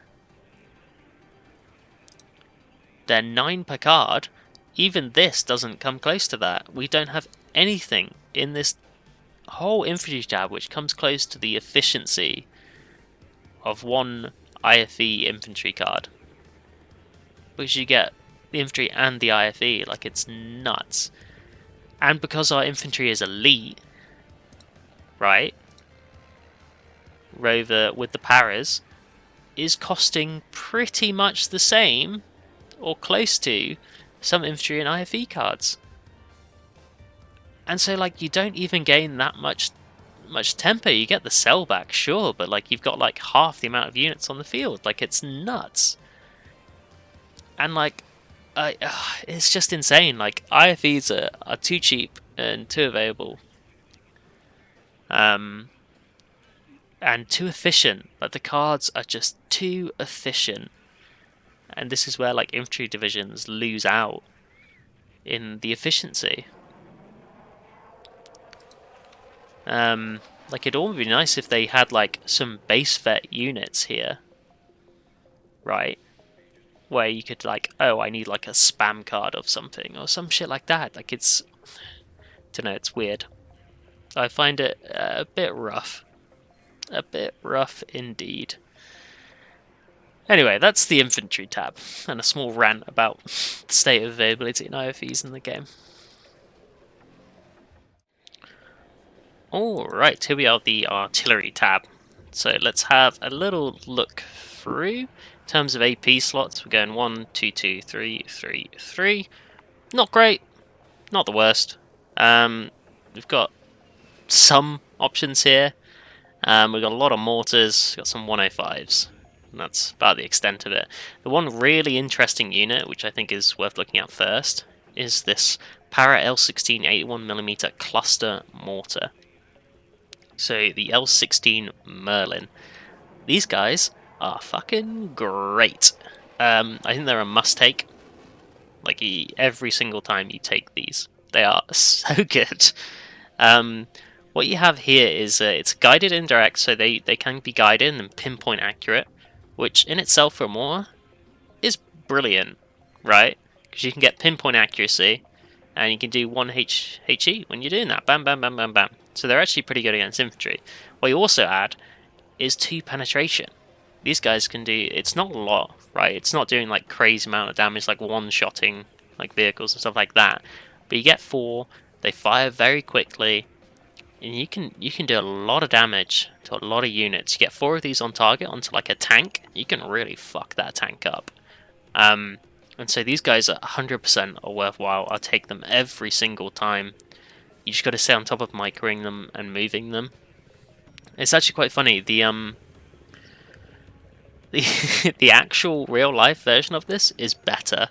They're 9 per card. Even this doesn't come close to that. We don't have anything in this whole infantry tab, which comes close to the efficiency of one IFE infantry card, because you get the infantry and the IFE, like it's nuts. And because our infantry is elite, right, Rover with the paras is costing pretty much the same, or close to, some infantry and IFE cards. And so, like, you don't even gain that much tempo. You get the cell back, sure, but like you've got like half the amount of units on the field. Like, it's nuts. And like, it's just insane. Like, IFEs are too cheap and too available, and too efficient. Like, the cards are just too efficient, and this is where like infantry divisions lose out in the efficiency. Like, it'd all be nice if they had like some base vet units here, right? Where you could like, oh, I need like a spam card of something or some shit like that. Like, it's, don't know, it's weird. I find it a bit rough indeed. Anyway, that's the infantry tab, and a small rant about the state of availability in IFEs in the game. Alright, here we are, the artillery tab. So let's have a little look through. In terms of AP slots, we're going 1, 2, 2, 3, 3, 3. Not great, not the worst. We've got some options here. We've got a lot of mortars, got some 105s. And that's about the extent of it. The one really interesting unit, which I think is worth looking at first, is this Para L16 81mm cluster mortar. So the L16 Merlin. These guys are fucking great. I think they're a must-take. Like, every single time you take these, they are so good. What you have here is it's guided indirect, so they can be guided and pinpoint accurate, which in itself for a mortar is brilliant, right? Because you can get pinpoint accuracy, and you can do 1 HE when you're doing that. Bam, bam, bam, bam, bam. So they're actually pretty good against infantry. What you also add is 2 penetration. These guys can do, it's not a lot, right? It's not doing like crazy amount of damage, like one-shotting like vehicles and stuff like that. But you get 4, they fire very quickly, and you can do a lot of damage to a lot of units. You get 4 of these on target onto like a tank, you can really fuck that tank up. And so these guys are 100% are worthwhile. I'll take them every single time. You just got to stay on top of microing them and moving them. It's actually quite funny. The the actual real life version of this is better,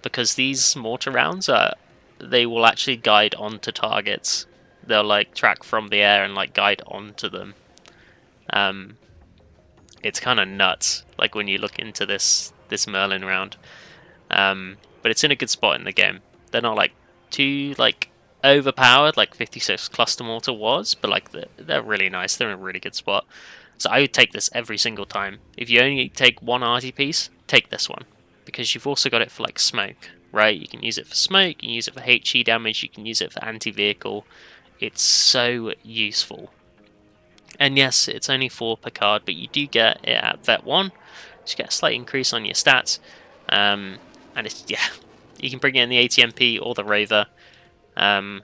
because these mortar rounds they will actually guide onto targets. They'll like track from the air and like guide onto them. It's kind of nuts, like when you look into this Merlin round. But it's in a good spot in the game. They're not like too like overpowered like 56 cluster mortar was, but like they're really nice. They're in a really good spot. So I would take this every single time. If you only take one arty piece, take this one, because you've also got it for like smoke, right? You can use it for smoke, you can use it for HE damage, you can use it for anti-vehicle. It's so useful. And yes, it's only 4 per card, but you do get it at Vet 1, so you get a slight increase on your stats. And it's, yeah, you can bring it in the ATMP or the Rover. I'd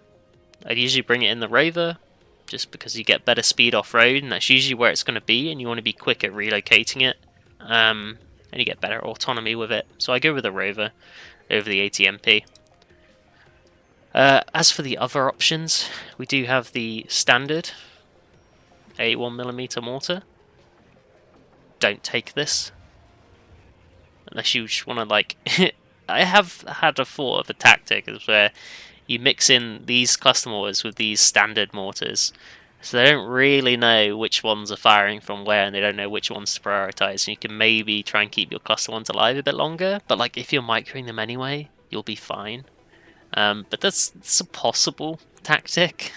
usually bring it in the Rover, just because you get better speed off-road, and that's usually where it's going to be, and you want to be quick at relocating it. And you get better autonomy with it. So I go with the Rover over the ATMP. As for the other options, we do have the standard 81mm mortar. Don't take this unless you just want to like I have had a thought of a tactic is where you mix in these cluster mortars with these standard mortars, so they don't really know which ones are firing from where, and they don't know which ones to prioritize, and you can maybe try and keep your cluster ones alive a bit longer, but like if you're microing them anyway, you'll be fine. But that's a possible tactic.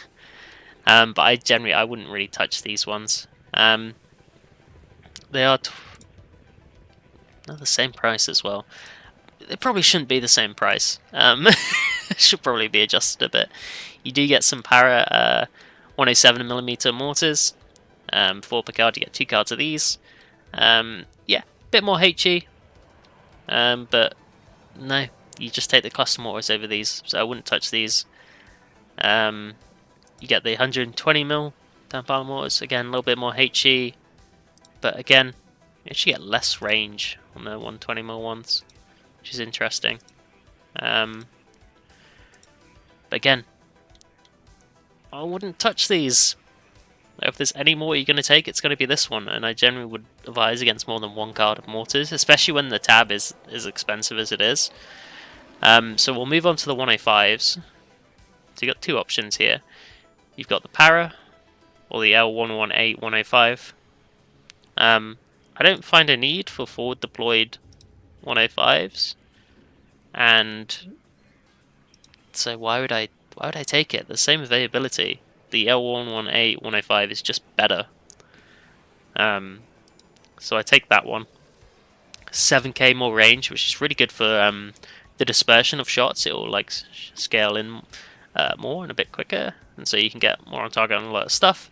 But I wouldn't really touch these ones. They are the same price as well. They probably shouldn't be the same price. Should probably be adjusted a bit. You do get some para 107mm mortars. 4 per card, you get 2 cards of these. Yeah, bit more HE, but no, you just take the cluster mortars over these, so I wouldn't touch these. You get the 120mm downpile mortars, again a little bit more HE, but again, you actually get less range on the 120mm ones, which is interesting. But again, I wouldn't touch these. If there's any more you're going to take, it's going to be this one, and I generally would advise against more than 1 card of mortars, especially when the tab is as expensive as it is. So we'll move on to the 105s. So you've got 2 options here. You've got the Para, or the L118 105. I don't find a need for forward deployed 105s, and so why would I take it? The same availability. The L118 105 is just better. So I take that one. 7k more range, which is really good for the dispersion of shots. It will like scale in more and a bit quicker, and so you can get more on target on a lot of stuff.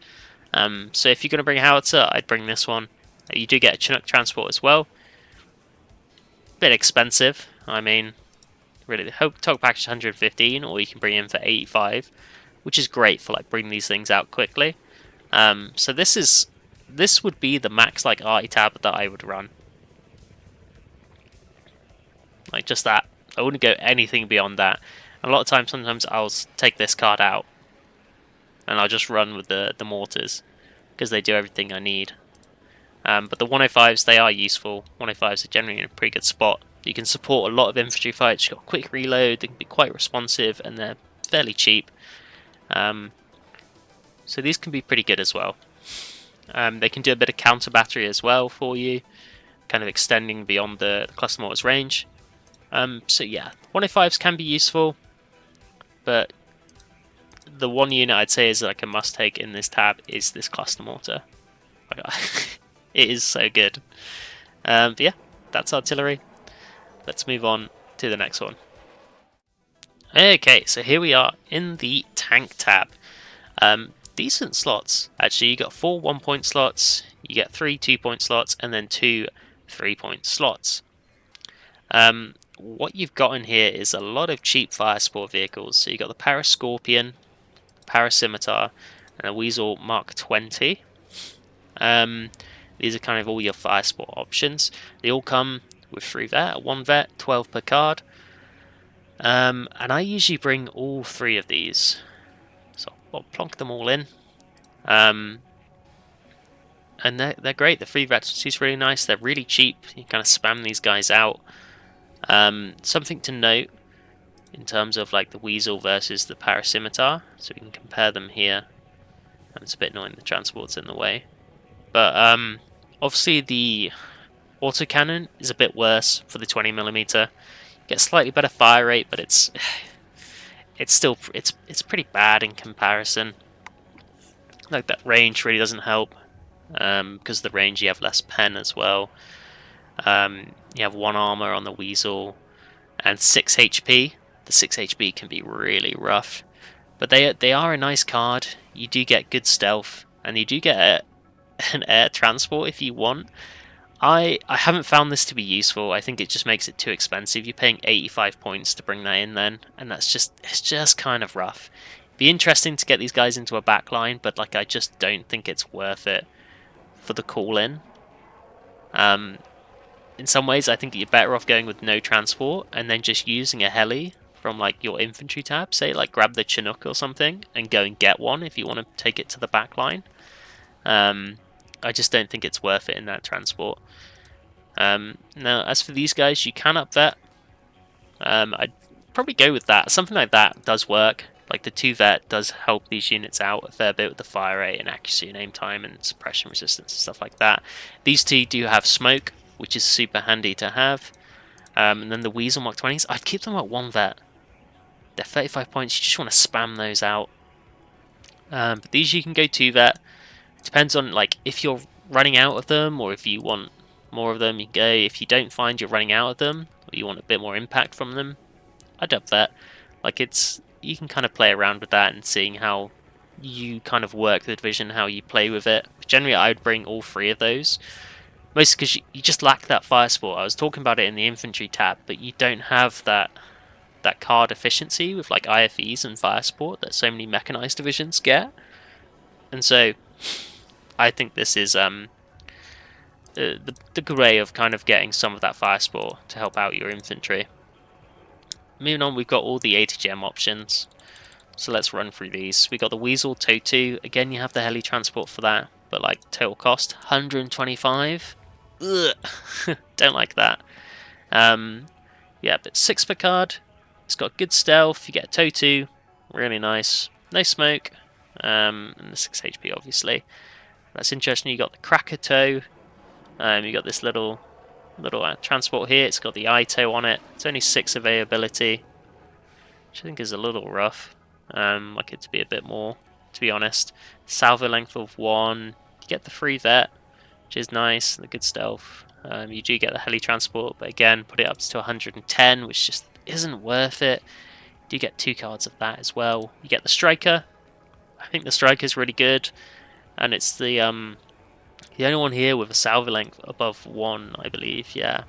So if you're going to bring a howitzer, I'd bring this one. You do get a Chinook transport as well. Bit expensive. I mean, really, the total package is 115, or you can bring in for 85, which is great for like bringing these things out quickly. So this would be the max like arty tab that I would run. Like just that. I wouldn't go anything beyond that. And a lot of times, sometimes I'll take this card out, and I'll just run with the mortars, because they do everything I need. But the 105s, they are useful. 105s are generally in a pretty good spot. You can support a lot of infantry fights. You've got quick reload, they can be quite responsive, and they're fairly cheap. So these can be pretty good as well. They can do a bit of counter battery as well for you, kind of extending beyond the cluster mortars range. So yeah, 105s can be useful, but the one unit I'd say is like a must take in this tab is this cluster mortar. It is so good. But yeah, that's artillery. Let's move on to the next one. Okay, so here we are in the tank tab. Decent slots. Actually, you got 4 1-point slots, you get 3 2-point slots, and then 2 3-point slots. What you've got in here is a lot of cheap fire sport vehicles. So you got the Para Scorpion, Para Scimitar, and a Weasel Mark 20. These are kind of all your fire sport options. They all come with 3 vet, 1 vet, 12 per card. And I usually bring all 3 of these. So I'll plonk them all in. And they're great. The 3 vets is really nice. They're really cheap. You kind of spam these guys out. Something to note in terms of like the Weasel versus the Para Scimitar. So we can compare them here. It's a bit annoying the transport's in the way. But obviously the autocannon is a bit worse for the 20mm. Get slightly better fire rate, but it's still it's pretty bad in comparison. Like that range really doesn't help, because the range you have less pen as well. You have 1 armor on the Weasel and 6 HP. The 6 HP can be really rough, but they are a nice card. You do get good stealth, and you do get an air transport if you want. I haven't found this to be useful. I think it just makes it too expensive. You're paying 85 points to bring that in then, and it's just kind of rough. It'd be interesting to get these guys into a backline, but like I just don't think it's worth it for the call-in. In some ways, I think you're better off going with no transport and then just using a heli from like your infantry tab. Say like grab the Chinook or something and go and get one if you want to take it to the backline. I just don't think it's worth it in that transport. Now, as for these guys, you can up vet. I'd probably go with that. Something like that does work. Like the 2 vet does help these units out a fair bit with the fire rate and accuracy and aim time and suppression resistance and stuff like that. These 2 do have smoke, which is super handy to have. And then the Weasel Mark 20s, I'd keep them at 1 vet. They're 35 points, you just want to spam those out. But these you can go 2 vet. Depends on like if you're running out of them or if you want more of them, you go. If you don't find you're running out of them or you want a bit more impact from them, I'd up vet. Like you can kind of play around with that and seeing how you kind of work the division, how you play with it. But generally, I would bring all three of those. Mostly because you just lack that fire support. I was talking about it in the infantry tab, but you don't have that card efficiency with like IFEs and fire support that so many mechanized divisions get. And so I think this is the good way of kind of getting some of that fire support to help out your infantry. Moving on, we've got all the ATGM options. So let's run through these. We got the Weasel Totu. Again, you have the heli transport for that, but like total cost 125. Ugh. Don't like that. Yeah, but 6 per card. It's got good stealth. You get a Totu, really nice. No smoke, and the 6 HP obviously. That's interesting. You got the Cracker Toe. You got this little transport here. It's got the Ito on it. It's only 6 availability, which I think is a little rough. Like it to be a bit more, to be honest. Salvo length of 1. You get the free vet, which is nice, and the good stealth. You do get the heli transport, but again, put it up to 110, which just isn't worth it. You do get 2 cards of that as well. You get the striker. I think the striker is really good, and it's the only one here with a salvo length above 1, I believe. Yeah.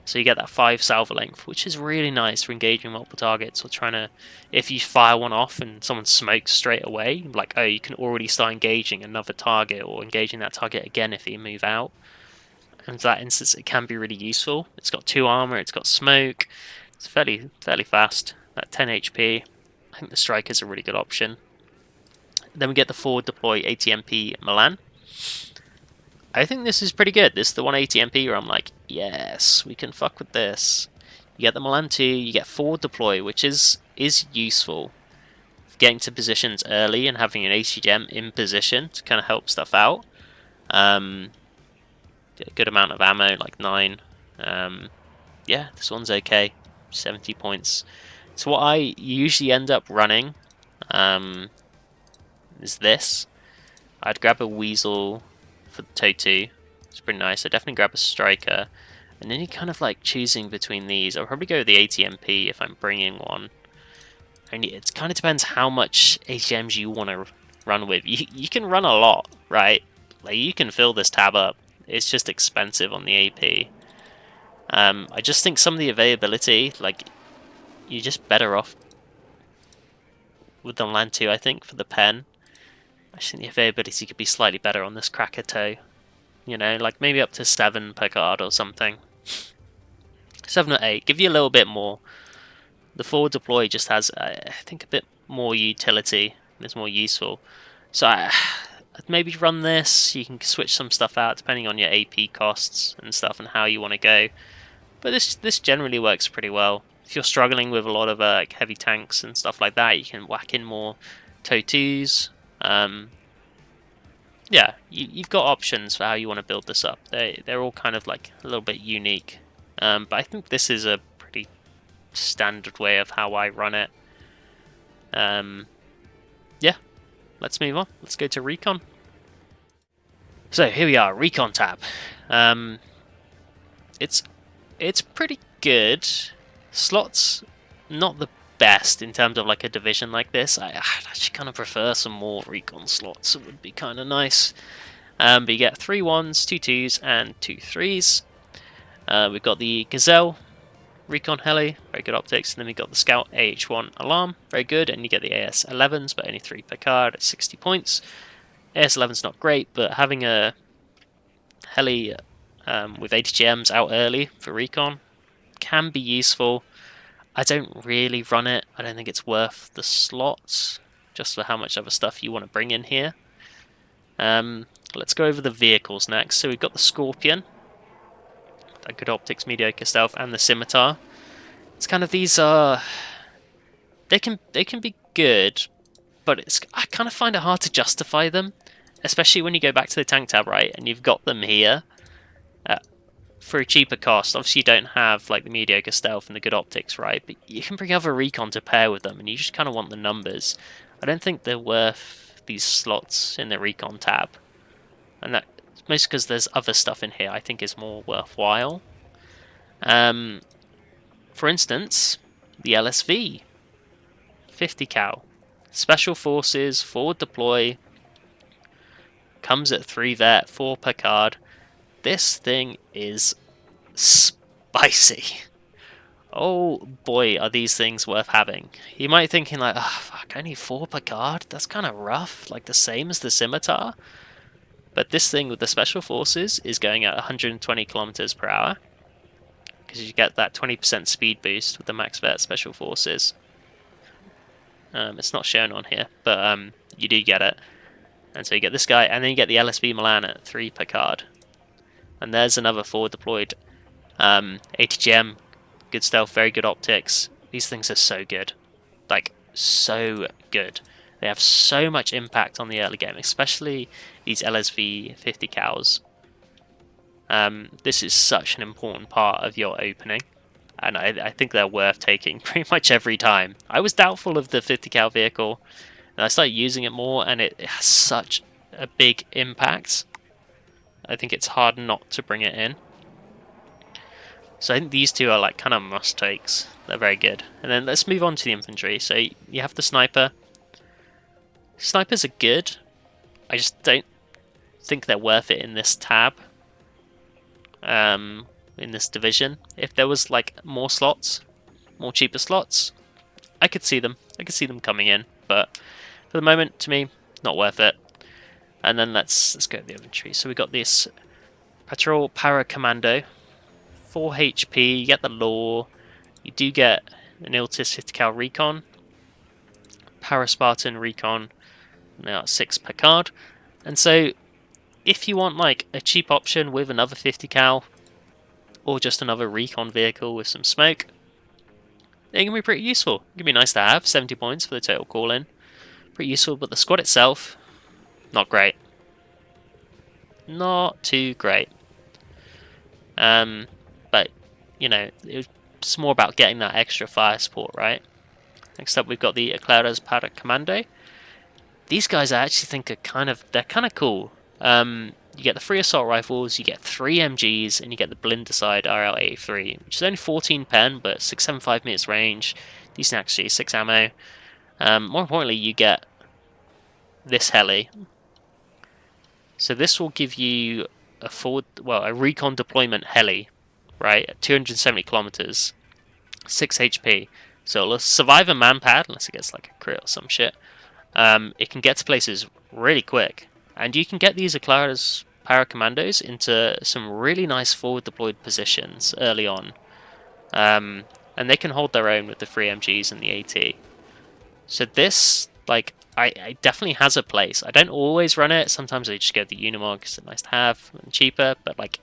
So you get that 5 salvo length, which is really nice for engaging multiple targets or trying to, if you fire one off and someone smokes straight away, like, oh, you can already start engaging another target or engaging that target again if you move out. And for that instance, it can be really useful. It's got 2 armor, it's got smoke, it's fairly fast, at 10 HP. I think the striker is a really good option. Then we get the forward deploy ATMP Milan. I think this is pretty good. This is the one ATMP where I'm like, yes, we can fuck with this. You get the Milan 2, you get forward deploy, which is useful. Getting to positions early and having an ATGM in position to kind of help stuff out. Get a good amount of ammo, like 9. Yeah, this one's okay. 70 points. So what I usually end up running is this. I'd grab a Weasel for the Totu. It's pretty nice. I'd definitely grab a striker. And then you're kind of like choosing between these. I'll probably go with the ATMP if I'm bringing one. And it kind of depends how much ATMs you want to run with. You can run a lot, right? Like you can fill this tab up. It's just expensive on the AP. I just think some of the availability, like, you're just better off with the Land 2, I think, for the pen. I think the availability could be slightly better on this Cracker Toe. You know, like maybe up to 7 per card or something. 7 or 8, give you a little bit more. The forward deploy just has, I think, a bit more utility. It's more useful. So I'd maybe run this. You can switch some stuff out depending on your AP costs and stuff and how you want to go. But this generally works pretty well. If you're struggling with a lot of like heavy tanks and stuff like that, you can whack in more Totus. Yeah, you've got options for how you want to build this up. They're all kind of like a little bit unique. But I think this is a pretty standard way of how I run it. Yeah, let's move on. Let's go to Recon. So here we are, Recon tab. It's pretty good. Slots not the best in terms of like a division like this. I'd actually kind of prefer some more Recon slots. It would be kind of nice. But you get 3 1s, 2 2s, and 2 3s. We've got the Gazelle Recon Heli, very good optics, and then we've got the Scout AH1 Alarm, very good, and you get the AS11s, but only 3 per card at 60 points. AS11's not great, but having a heli with ATGMs out early for Recon can be useful. I don't really run it. I don't think it's worth the slots, just for how much other stuff you want to bring in here. Let's go over the vehicles next. So we've got the Scorpion, that good optics, mediocre stealth, and the Scimitar. It's kind of these are they can be good, but I kind of find it hard to justify them, especially when you go back to the tank tab, right, and you've got them here for a cheaper cost. Obviously, you don't have like the mediocre stealth and the good optics, right? But you can bring other Recon to pair with them, and you just kind of want the numbers. I don't think they're worth these slots in the Recon tab, and that's mostly because there's other stuff in here I think is more worthwhile. For instance, the LSV, 50 cal. Special Forces, forward deploy, comes at 3 vet, 4 per card. This thing is spicy. Oh boy, are these things worth having. You might be thinking like, oh fuck, only 4 per card? That's kind of rough, like the same as the Scimitar. But this thing with the Special Forces is going at 120 kilometers per hour. Because you get that 20% speed boost with the max vet Special Forces. It's not shown on here, but you do get it. And so you get this guy, and then you get the LSV Milan at 3 per card. And there's another forward deployed ATGM. Good stealth, very good optics. These things are so good. Like, so good. They have so much impact on the early game, especially these LSV 50 cows. This is such an important part of your opening. And I think they're worth taking pretty much every time. I was doubtful of the 50 cal vehicle, and I started using it more, and it has such a big impact. I think it's hard not to bring it in. So I think these two are like kind of must takes. They're very good. And then let's move on to the infantry. So you have the sniper. Snipers are good. I just don't think they're worth it in this tab. In this division. If there was like more slots, more cheaper slots, I could see them. I could see them coming in. But for the moment, to me, not worth it. And then let's go to the infantry. So we got this Patrol Para Commando, 4 HP. You get the law. You do get an Iltis 50 cal Recon, Para Spartan Recon. Now 6 per card. And so if you want like a cheap option with another 50 cal or just another Recon vehicle with some smoke, they're going to be pretty useful. It can be nice to have. 70 points for the total call-in. Pretty useful, but the squad itself, not great. Not too great. But, you know, it's more about getting that extra fire support, right? Next up, we've got the Eclairs Para Commando. These guys I actually think are they're kind of cool. You get the 3 assault rifles, you get 3 MGs, and you get the Blindercide RL-83, which is only 14 pen, but 675 meters range, decent actually, 6 ammo. More importantly, you get this heli. So this will give you a recon deployment heli, right, at 270 kilometers, 6 HP. So it'll survive a manpad, unless it gets like a crit or some shit. It can get to places really quick. And you can get these Eclairs Para Commandos into some really nice forward deployed positions early on. And they can hold their own with the 3 MGs and the AT. So this, like, I definitely has a place. I don't always run it. Sometimes I just go the Unimog because it's nice to have and cheaper. But like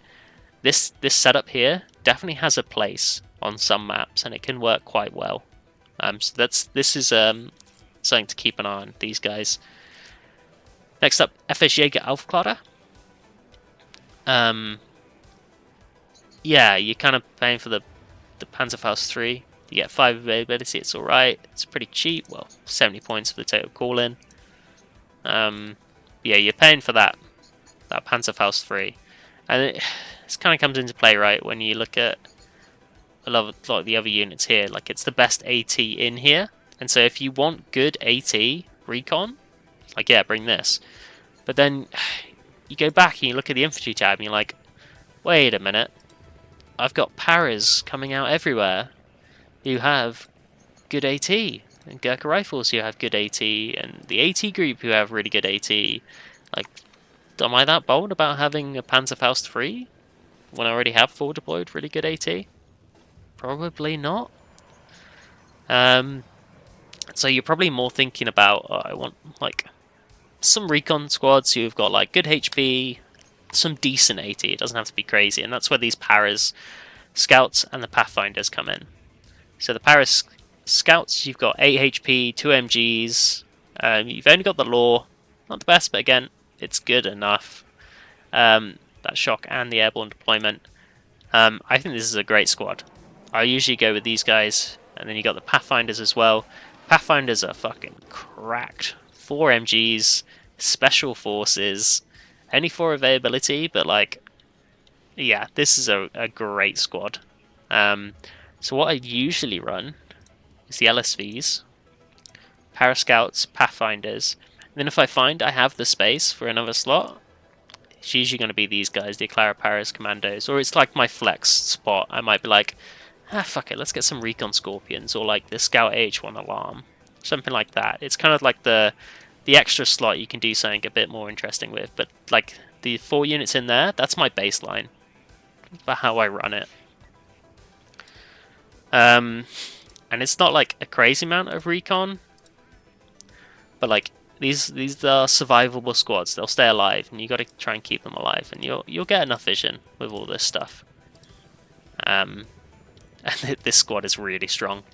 this setup here definitely has a place on some maps, and it can work quite well. So this is something to keep an eye on. These guys. Next up, FS Jäger Aufklärer. Yeah, you're kind of paying for the Panzerfaust 3. You get 5 availability, it's alright. It's pretty cheap. Well, 70 points for the total call-in. Yeah, you're paying for that Panzerfaust 3. And this kind of comes into play, right, when you look at a lot of the other units here. Like, it's the best AT in here. And so if you want good AT recon, like, yeah, bring this. But then you go back and you look at the infantry tab and you're like, wait a minute. I've got Paras coming out everywhere who have good AT. And Gurkha Rifles who have good AT. And the AT group who have really good AT. Like, am I that bold about having a Panzerfaust 3 when I already have forward deployed really good AT? Probably not. So you're probably more thinking about, I want, like, some recon squads who've got, like, good HP, some decent AT. It doesn't have to be crazy. And that's where these Paras, Scouts, and the Pathfinders come in. So the Paras Scouts, you've got 8 HP, 2 MGs. You've only got the Law. Not the best, but again, it's good enough. That shock and the airborne deployment. I think this is a great squad. I usually go with these guys. And then you got the Pathfinders as well. Pathfinders are fucking cracked. 4 MGs, Special Forces, only 4 availability, but like, yeah, this is a great squad. So what I usually run is the LSVs, Parascouts, Pathfinders. And then if I find I have the space for another slot, it's usually going to be these guys, the Aclara Paras Commandos, or it's like my flex spot. I might be like, fuck it, let's get some Recon Scorpions, or like the Scout AH1 Alarm, something like that. It's kind of like the extra slot you can do something a bit more interesting with, but like the 4 units in there, that's my baseline for how I run it. And it's not like a crazy amount of recon, but like these are survivable squads. They'll stay alive, and you got to try and keep them alive, and you'll get enough vision with all this stuff. And this squad is really strong.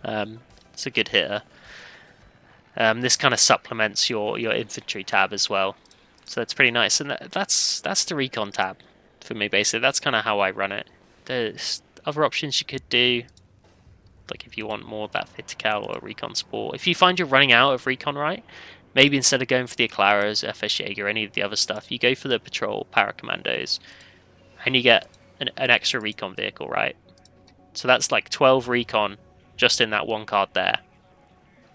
It's a good hitter. This kind of supplements your infantry tab as well, so that's pretty nice. And that's the recon tab for me. Basically, that's kind of how I run it. There's other options you could do, like if you want more of that Fitical or Recon Sport. If you find you're running out of Recon, right, maybe instead of going for the Aclaras, FS Jaeger, any of the other stuff, you go for the Patrol Paracommandos, and you get an extra Recon vehicle, right? So that's like 12 Recon just in that one card there.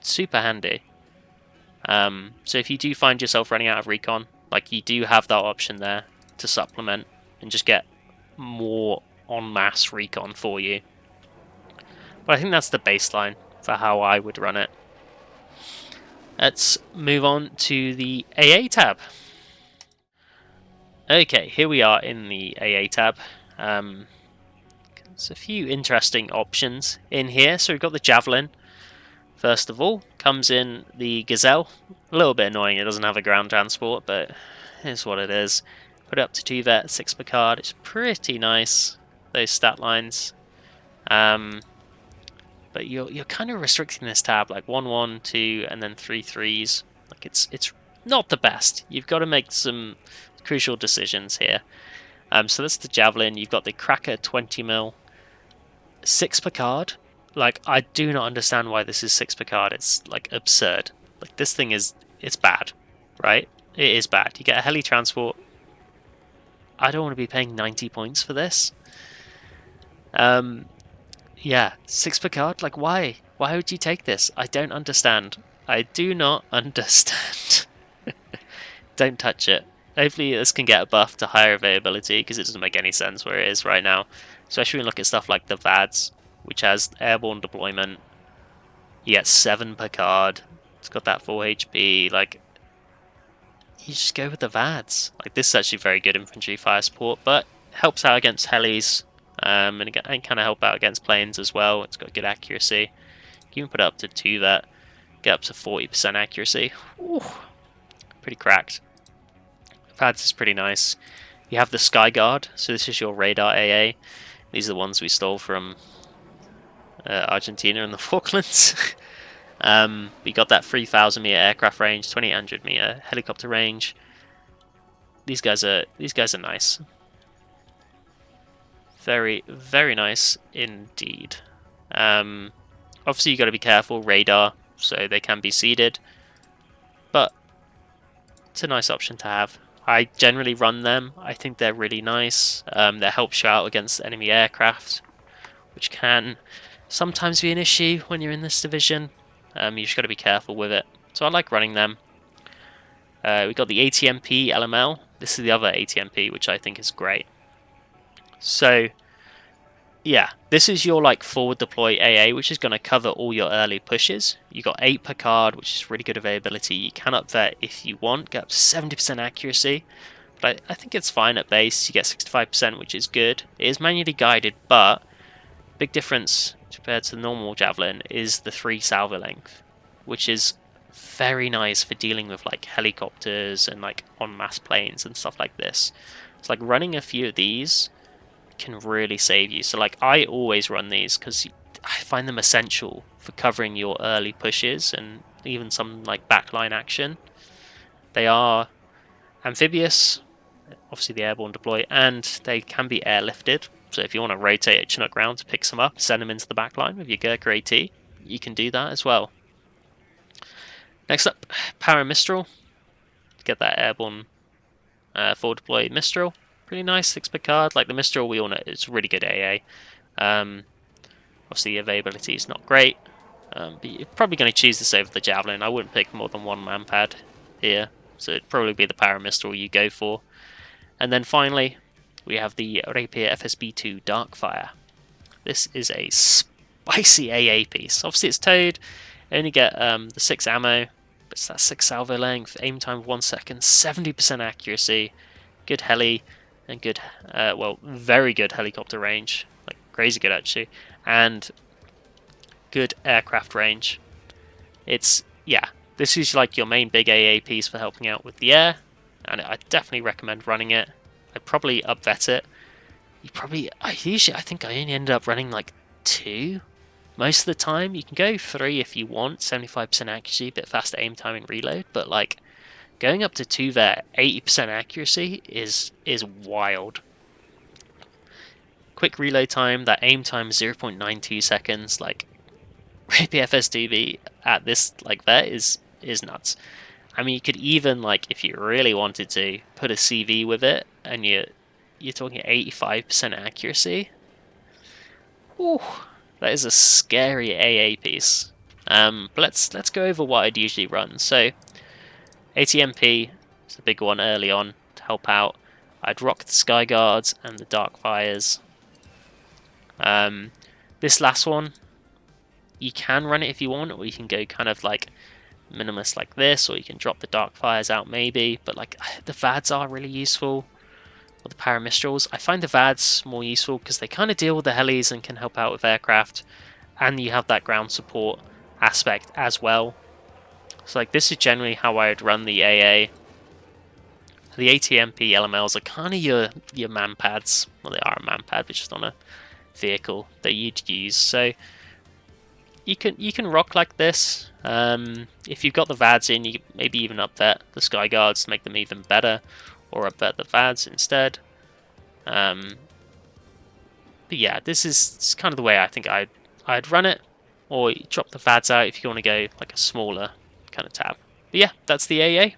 Super handy. So if you do find yourself running out of Recon, like you do have that option there to supplement and just get more en masse Recon for you. But I think that's the baseline for how I would run it. Let's move on to the AA tab. Okay, here we are in the AA tab. There's a few interesting options in here. So we've got the Javelin. First of all, comes in the Gazelle. A little bit annoying, it doesn't have a ground transport, but here's what it is. Put it up to 2 vet, 6 per card. It's pretty nice, those stat lines. But you're kind of restricting this tab, like 1, 1, 2, and then 3 3s. Like it's not the best. You've got to make some crucial decisions here. So that's the Javelin. You've got the Cracker 20mm, 6 per card. Like, I do not understand why this is 6 per card. It's like absurd. Like, this thing it's bad, right? It is bad. You get a heli transport. I don't want to be paying 90 points for this. Yeah, 6 per card. Like, why? Why would you take this? I don't understand. I do not understand. Don't touch it. Hopefully this can get a buff to higher availability, because it doesn't make any sense where it is right now. Especially when you look at stuff like the VADS, which has airborne deployment. You get 7 per card. It's got that 4 HP. Like, you just go with the VADS. Like, this is actually very good infantry fire support, but helps out against helis. And it can kind of help out against planes as well. It's got good accuracy. You can even put it up to 2 vet. Get up to 40% accuracy. Ooh, pretty cracked. VADS is pretty nice. You have the Sky Guard, so this is your radar AA. These are the ones we stole from Argentina and the Falklands. We got that 3,000 meter aircraft range, 2,800 meter helicopter range. These guys are nice. Very, very nice indeed. Obviously you got to be careful, radar, so they can be seeded, but it's a nice option to have. I generally run them. I think they're really nice. They help you out against enemy aircraft, which can sometimes be an issue when you're in this division. You just got to be careful with it. So I like running them. We got the ATMP LML. This is the other ATMP, which I think is great. So yeah, this is your like forward deploy AA, which is going to cover all your early pushes. You got 8 per card, which is really good availability. You can up vet if you want, get up to 70% accuracy. But I think it's fine at base. You get 65%, which is good. It is manually guided, but big difference compared to the normal Javelin is the 3 salvo length, which is very nice for dealing with like helicopters and like en masse planes and stuff like this. It's like running a few of these can really save you. So like I always run these because I find them essential for covering your early pushes and even some like backline action. They are amphibious, obviously the airborne deploy, and they can be airlifted. So if you want to rotate at Chinook ground to pick some up, send them into the backline with your Gurkha AT, you can do that as well. Next up, Para Mistral. Get that airborne forward deploy Mistral. Pretty nice, 6 per card. Like the Mistral, we all know it's really good AA. Obviously, the availability is not great. But you're probably going to choose this over the Javelin. I wouldn't pick more than one man-pad here, so it'd probably be the Paramistral you go for. And then finally, we have the Rapier FSB2 Darkfire. This is a spicy AA piece. Obviously it's towed, only get the 6 ammo, but it's that 6 salvo length, aim time of 1 second, 70% accuracy, good heli, and good, well, very good helicopter range, like crazy good actually, and good aircraft range. It's, yeah, this is like your main big AA piece for helping out with the air, and I definitely recommend running it. I'd probably up-vet it. I think I only ended up running like 2 most of the time. You can go 3 if you want, 75% accuracy, a bit faster aim time and reload, but like going up to 2 there, 80% accuracy is wild. Quick reload time, that aim time 0.92 seconds, like Rapier FS2B at this like that is nuts. I mean, you could even, like, if you really wanted to, put a CV with it, and you're talking 85% accuracy. Ooh, that is a scary AA piece. But let's go over what I'd usually run. So, ATMP is a big one early on to help out. I'd rock the Sky Guards and the Darkfires. This last one, you can run it if you want, or you can go kind of like minimalist like this, or you can drop the Darkfires out maybe, but like the VADs are really useful, or the Paramistrals. I find the VADs more useful because they kind of deal with the helis and can help out with aircraft, and you have that ground support aspect as well. So like this is generally how I would run the AA. The ATMP LMLs are kind of your man-pads. Well, they are a man-pad, but just on a vehicle that you'd use. So you can rock like this. If you've got the VADs in, you can maybe even up-vet the Sky Guards to make them even better, or up-vet the VADs instead. But yeah, this is kind of the way I think I'd run it, or you drop the VADs out if you want to go like a smaller kind of tab. But yeah, that's the AA.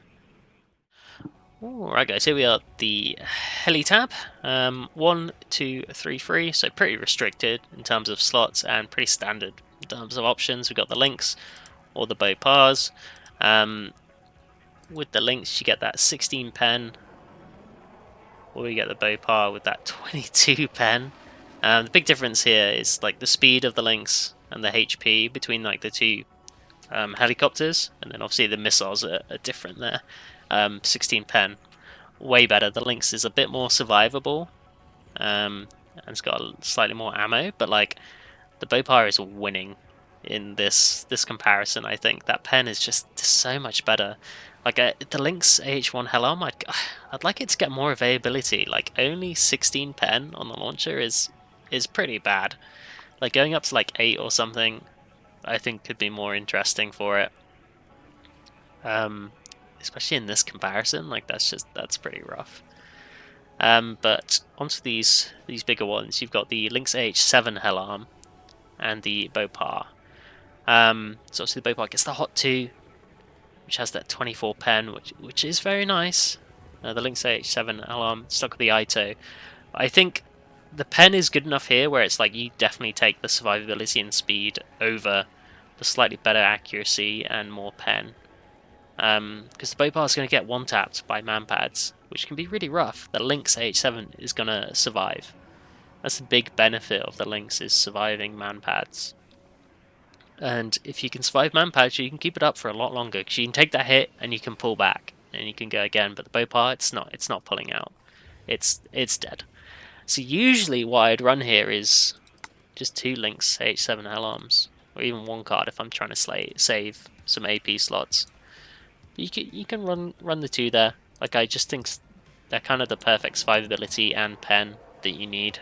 Alright guys, here we are, the heli tab. 1, 2, 3, 3, so pretty restricted in terms of slots and pretty standard in terms of options. We've got the Lynx or the Beauparts. With the Lynx you get that 16 pen, or you get the Beaupart with that 22 pen. The big difference here is like the speed of the Lynx and the HP between like the two helicopters, and then obviously the missiles are different there. 16 pen, way better. The Lynx is a bit more survivable, and it's got slightly more ammo, but like the Beaupart is winning in this comparison. I think that pen is just so much better. Like the Lynx AH1 Helm, I'd like it to get more availability. Like only 16 pen on the launcher is pretty bad. Like going up to like 8 or something, I think could be more interesting for it. Especially in this comparison, like that's pretty rough. But onto these bigger ones, you've got the Lynx AH7 Helm and the Beaupart. So obviously the Beaupart gets the Hot 2, which has that 24 pen, which is very nice. The Lynx AH7 Helm stuck with the Ito. I think the pen is good enough here where it's like you definitely take the survivability and speed over the slightly better accuracy and more pen. Because the Beaupart is going to get one-tapped by man-pads, which can be really rough. The Lynx H7 is going to survive. That's the big benefit of the Lynx, is surviving man-pads. And if you can survive man-pads, you can keep it up for a lot longer, because you can take that hit and you can pull back, and you can go again. But the Beaupart, it's not pulling out. It's dead. So usually what I'd run here is just 2 Lynx H7 Helms, or even 1 card if I'm trying to save some AP slots. You can run the 2 there. Like I just think they're kind of the perfect survivability and pen that you need.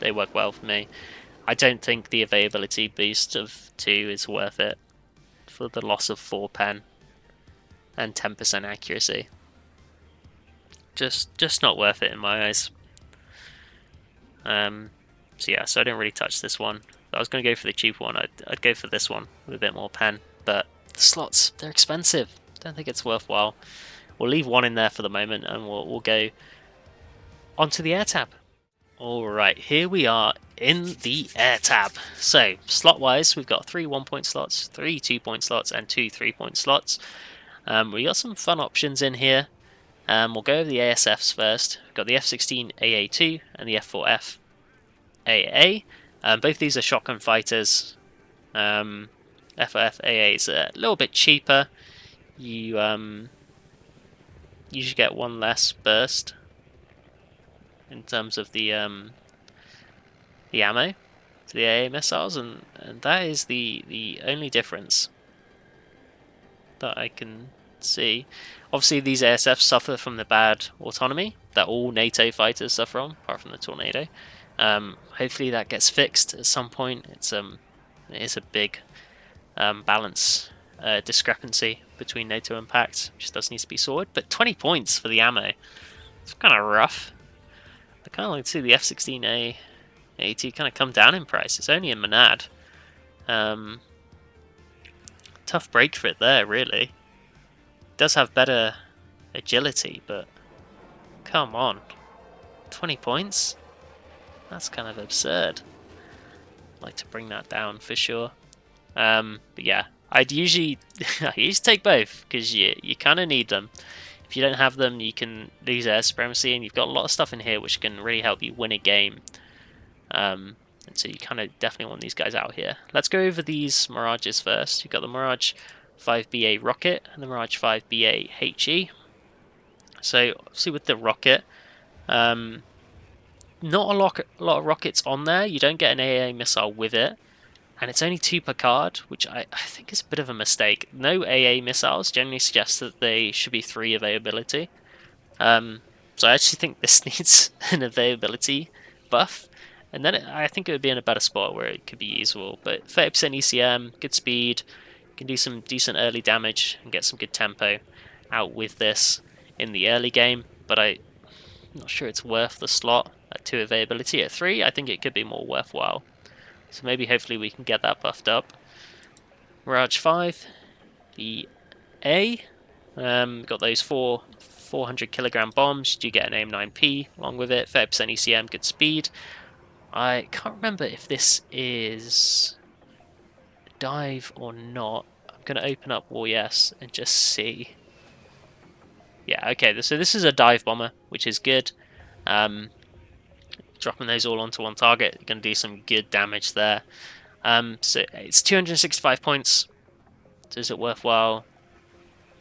They work well for me. I don't think the availability boost of 2 is worth it for the loss of 4 pen and 10% accuracy. Just not worth it in my eyes. So yeah, so I didn't really touch this one. If I was going to go for the cheap one, I'd go for this one with a bit more pen, but the slots, they're expensive. Don't think it's worthwhile. We'll leave 1 in there for the moment, and we'll go onto the air tab. Alright, here we are in the air tab. So, slot-wise, we've got 3 1-point slots, 3 2-point slots, and 2 3-point slots. We got some fun options in here. We'll go over the ASFs first. We've got the F-16 AA2 and the F-4F AA. Both these are shotgun fighters. F-4F AA is a little bit cheaper. You usually get one less burst in terms of the ammo for the AA missiles, and that is the only difference that I can see. Obviously, these ASFs suffer from the bad autonomy that all NATO fighters suffer from, apart from the Tornado. Hopefully that gets fixed at some point. It is a big balance discrepancy between NATO and Pact, which does need to be sorted. But 20 points for the ammo. It's kind of rough. I kind of like to see the F-16A AT kind of come down in price. It's only a MNAD. Tough break for it there, really. It does have better agility, but come on. 20 points? That's kind of absurd. I'd like to bring that down for sure. But yeah, I usually take both because you kind of need them. If you don't have them, you can lose air supremacy, and you've got a lot of stuff in here which can really help you win a game. And so you kind of definitely want these guys out here. Let's go over these Mirages first. You've got the Mirage 5BA Rocket and the Mirage 5BA HE. So obviously with the Rocket, not a lot of rockets on there. You don't get an AA missile with it, and it's only 2 per card, which I think is a bit of a mistake. No AA missiles generally suggests that they should be 3 availability. So I actually think this needs an availability buff, and then I think it would be in a better spot where it could be usable. But 30% ECM, good speed, you can do some decent early damage and get some good tempo out with this in the early game, but I'm not sure it's worth the slot at 2 availability. At 3, I think it could be more worthwhile. So maybe hopefully we can get that buffed up. Mirage 5, the A. Got those 400 kilogram bombs. You do get an AIM-9P along with it. 30% ECM, good speed. I can't remember if this is dive or not. I'm going to open up War Yes and just see. Yeah, okay, so this is a dive bomber, which is good. Dropping those all onto one target, you're going to do some good damage there. So it's 265 points. So is it worthwhile?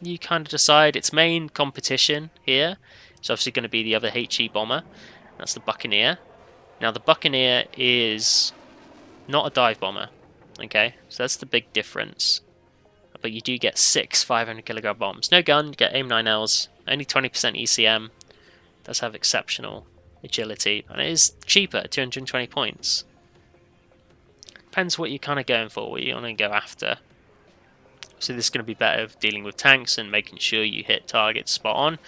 You kind of decide. Its main competition here is obviously going to be the other HE bomber. That's the Buccaneer. Now the Buccaneer is not a dive bomber. Okay, so that's the big difference. But you do get 6 500 kilogram bombs. No gun, you get AIM-9Ls, only 20% ECM. Does have exceptional agility, and it is cheaper at 220 points. Depends what you're kind of going for, what you want to go after. So this is going to be better dealing with tanks and making sure you hit targets spot on.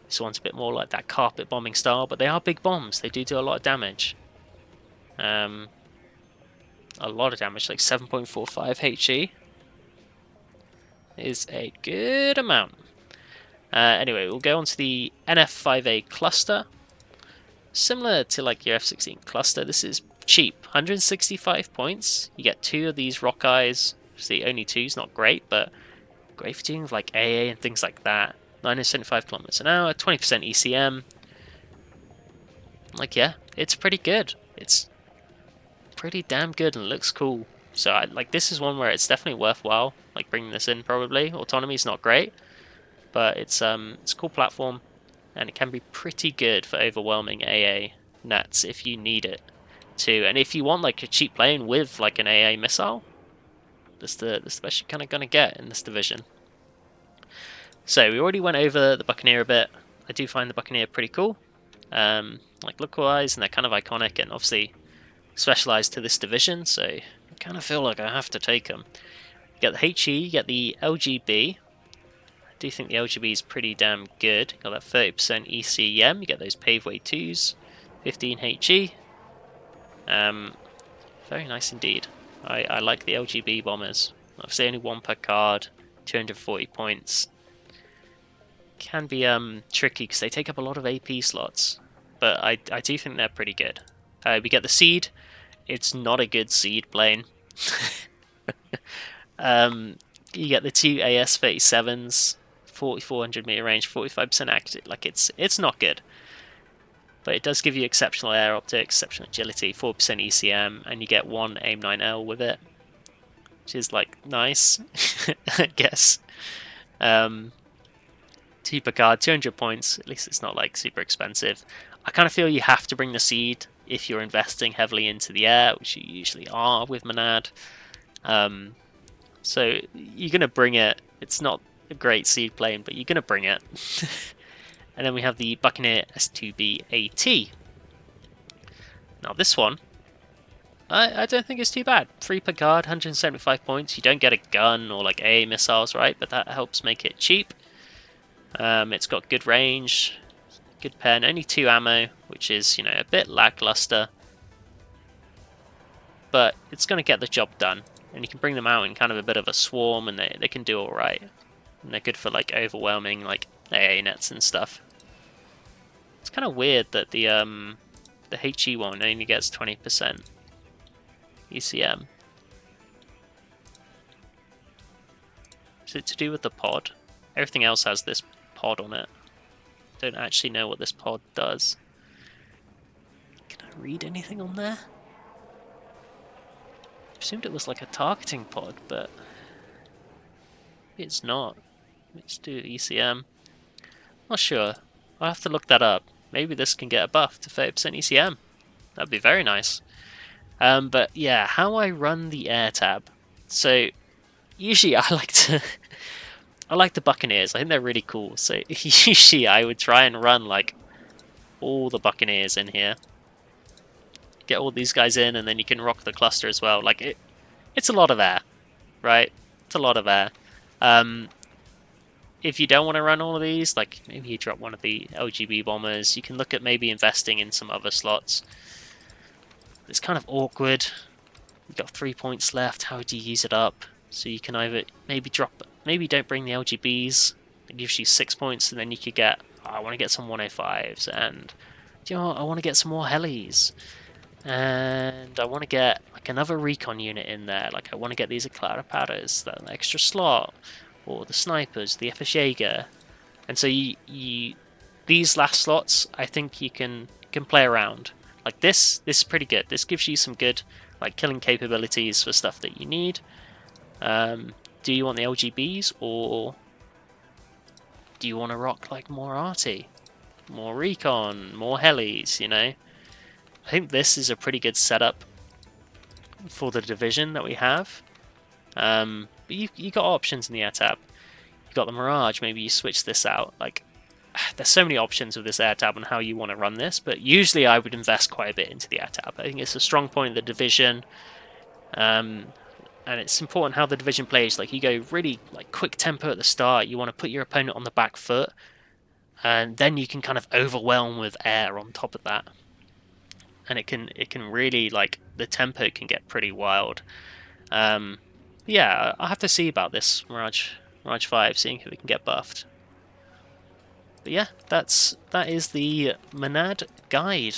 This one's a bit more like that carpet bombing style, but they are big bombs. They do a lot of damage. A lot of damage, like 7.45 HE is a good amount. Anyway, we'll go on to the NF5A cluster. Similar to like your F-16 cluster, this is cheap. 165 points. You get 2 of these rock eyes. Obviously, only 2 is not great, but great for doing with like AA and things like that. 975 kilometers an hour, 20% ECM. Like, yeah, it's pretty good. It's pretty damn good and looks cool. So, this is one where it's definitely worthwhile, like bringing this in. Probably autonomy is not great, but it's a cool platform, and it can be pretty good for overwhelming AA nets if you need it to. And if you want like a cheap plane with like an AA missile, that's the best you're kind of gonna get in this division. So we already went over the Buccaneer a bit. I do find the Buccaneer pretty cool, like look-wise, and they're kind of iconic and obviously specialized to this division. So I kind of feel like I have to take them. You get the HE, you get the LGB. I do think the LGB is pretty damn good. You got that 30% ECM. You get those paveway 2s, 15 HE. Very nice indeed. I like the LGB bombers. Obviously only 1 per card, 240 points. Can be tricky because they take up a lot of AP slots, but I do think they're pretty good. We get the seed. It's not a good seed plane. You get the two AS-37s, 4,400 meter range, 45% accurate. Like it's not good, but it does give you exceptional air optics, exceptional agility, 4% ECM, and you get one AIM-9L with it, which is like nice, I guess. 2 per card, 200 points. At least it's not like super expensive. I kind of feel you have to bring the seed if you're investing heavily into the air, which you usually are with MNAD. So you're going to bring it. It's not a great seed plane, but you're going to bring it. And then we have the Buccaneer S2B AT. Now this one, I don't think it's too bad. 3 per card, 175 points. You don't get a gun or like AA missiles, right? But that helps make it cheap. It's got good range, good pen, only 2 ammo, which is, you know, a bit lackluster. But it's going to get the job done. And you can bring them out in kind of a bit of a swarm, and they can do alright. And they're good for like overwhelming like AA nets and stuff. It's kind of weird that the HE one only gets 20% ECM. Is it to do with the pod? Everything else has this pod on it. Don't actually know what this pod does. Can I read anything on there? I assumed it was like a targeting pod, but it's not. Let's do ECM. Not sure. I'll have to look that up. Maybe this can get a buff to 30% ECM. That'd be very nice. But yeah, how I run the air tab. So usually I like to I like the Buccaneers. I think they're really cool. So usually I would try and run like all the Buccaneers in here. Get all these guys in, and then you can rock the cluster as well. Like it's a lot of air, right? It's a lot of air. If you don't want to run all of these, like maybe you drop one of the LGB bombers, you can look at maybe investing in some other slots. It's kind of awkward. You've got 3 points left. How do you use it up? So you can either maybe don't bring the LGBs. It gives you 6 points, and then you could get, I want to get some 105s, and you know what? I want to get some more helis, and I want to get like another recon unit in there. Like I want to get these Eclairs, that extra slot, or the snipers, the FS Jaeger. And so these last slots, I think you can play around. Like this is pretty good. This gives you some good like killing capabilities for stuff that you need. Do you want the LGBs, or do you want to rock like more arty, more recon, more helis, you know? I think this is a pretty good setup for the division that we have. But you got options in the air tab. You got the Mirage, maybe you switch this out. Like, there's so many options with this air tab on how you want to run this, but usually I would invest quite a bit into the air tab. I think it's a strong point of the division. And it's important how the division plays. Like, you go really like quick tempo at the start. You want to put your opponent on the back foot, and then you can kind of overwhelm with air on top of that. And it can really, like, the tempo can get pretty wild. Yeah, I'll have to see about this Mirage 5, seeing if it can get buffed. But yeah, that is the MNAD guide.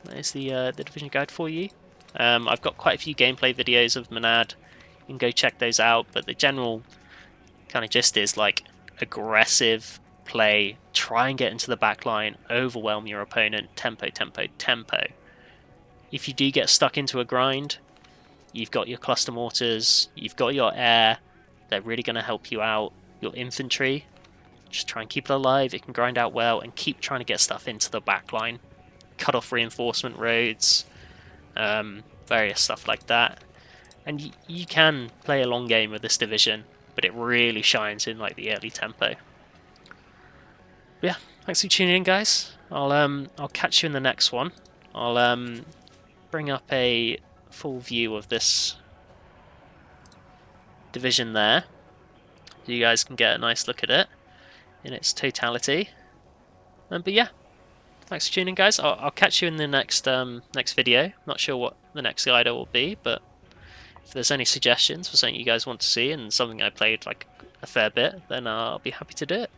That is the division guide for you. I've got quite a few gameplay videos of MNAD. You can go check those out. But the general kind of gist is like aggressive play, try and get into the back line, overwhelm your opponent, tempo, tempo, tempo. If you do get stuck into a grind, you've got your cluster mortars, you've got your air, they're really going to help you out. Your infantry, just try and keep it alive, it can grind out well, and keep trying to get stuff into the back line. Cut off reinforcement roads, various stuff like that. And you can play a long game with this division, but it really shines in like the early tempo. But yeah, thanks for tuning in, guys. I'll catch you in the next one. I'll bring up a full view of this division there, so you guys can get a nice look at it in its totality. But yeah, thanks for tuning in, guys. I'll catch you in the next video. Not sure what the next guide will be, but if there's any suggestions for something you guys want to see and something I played like a fair bit, then I'll be happy to do it.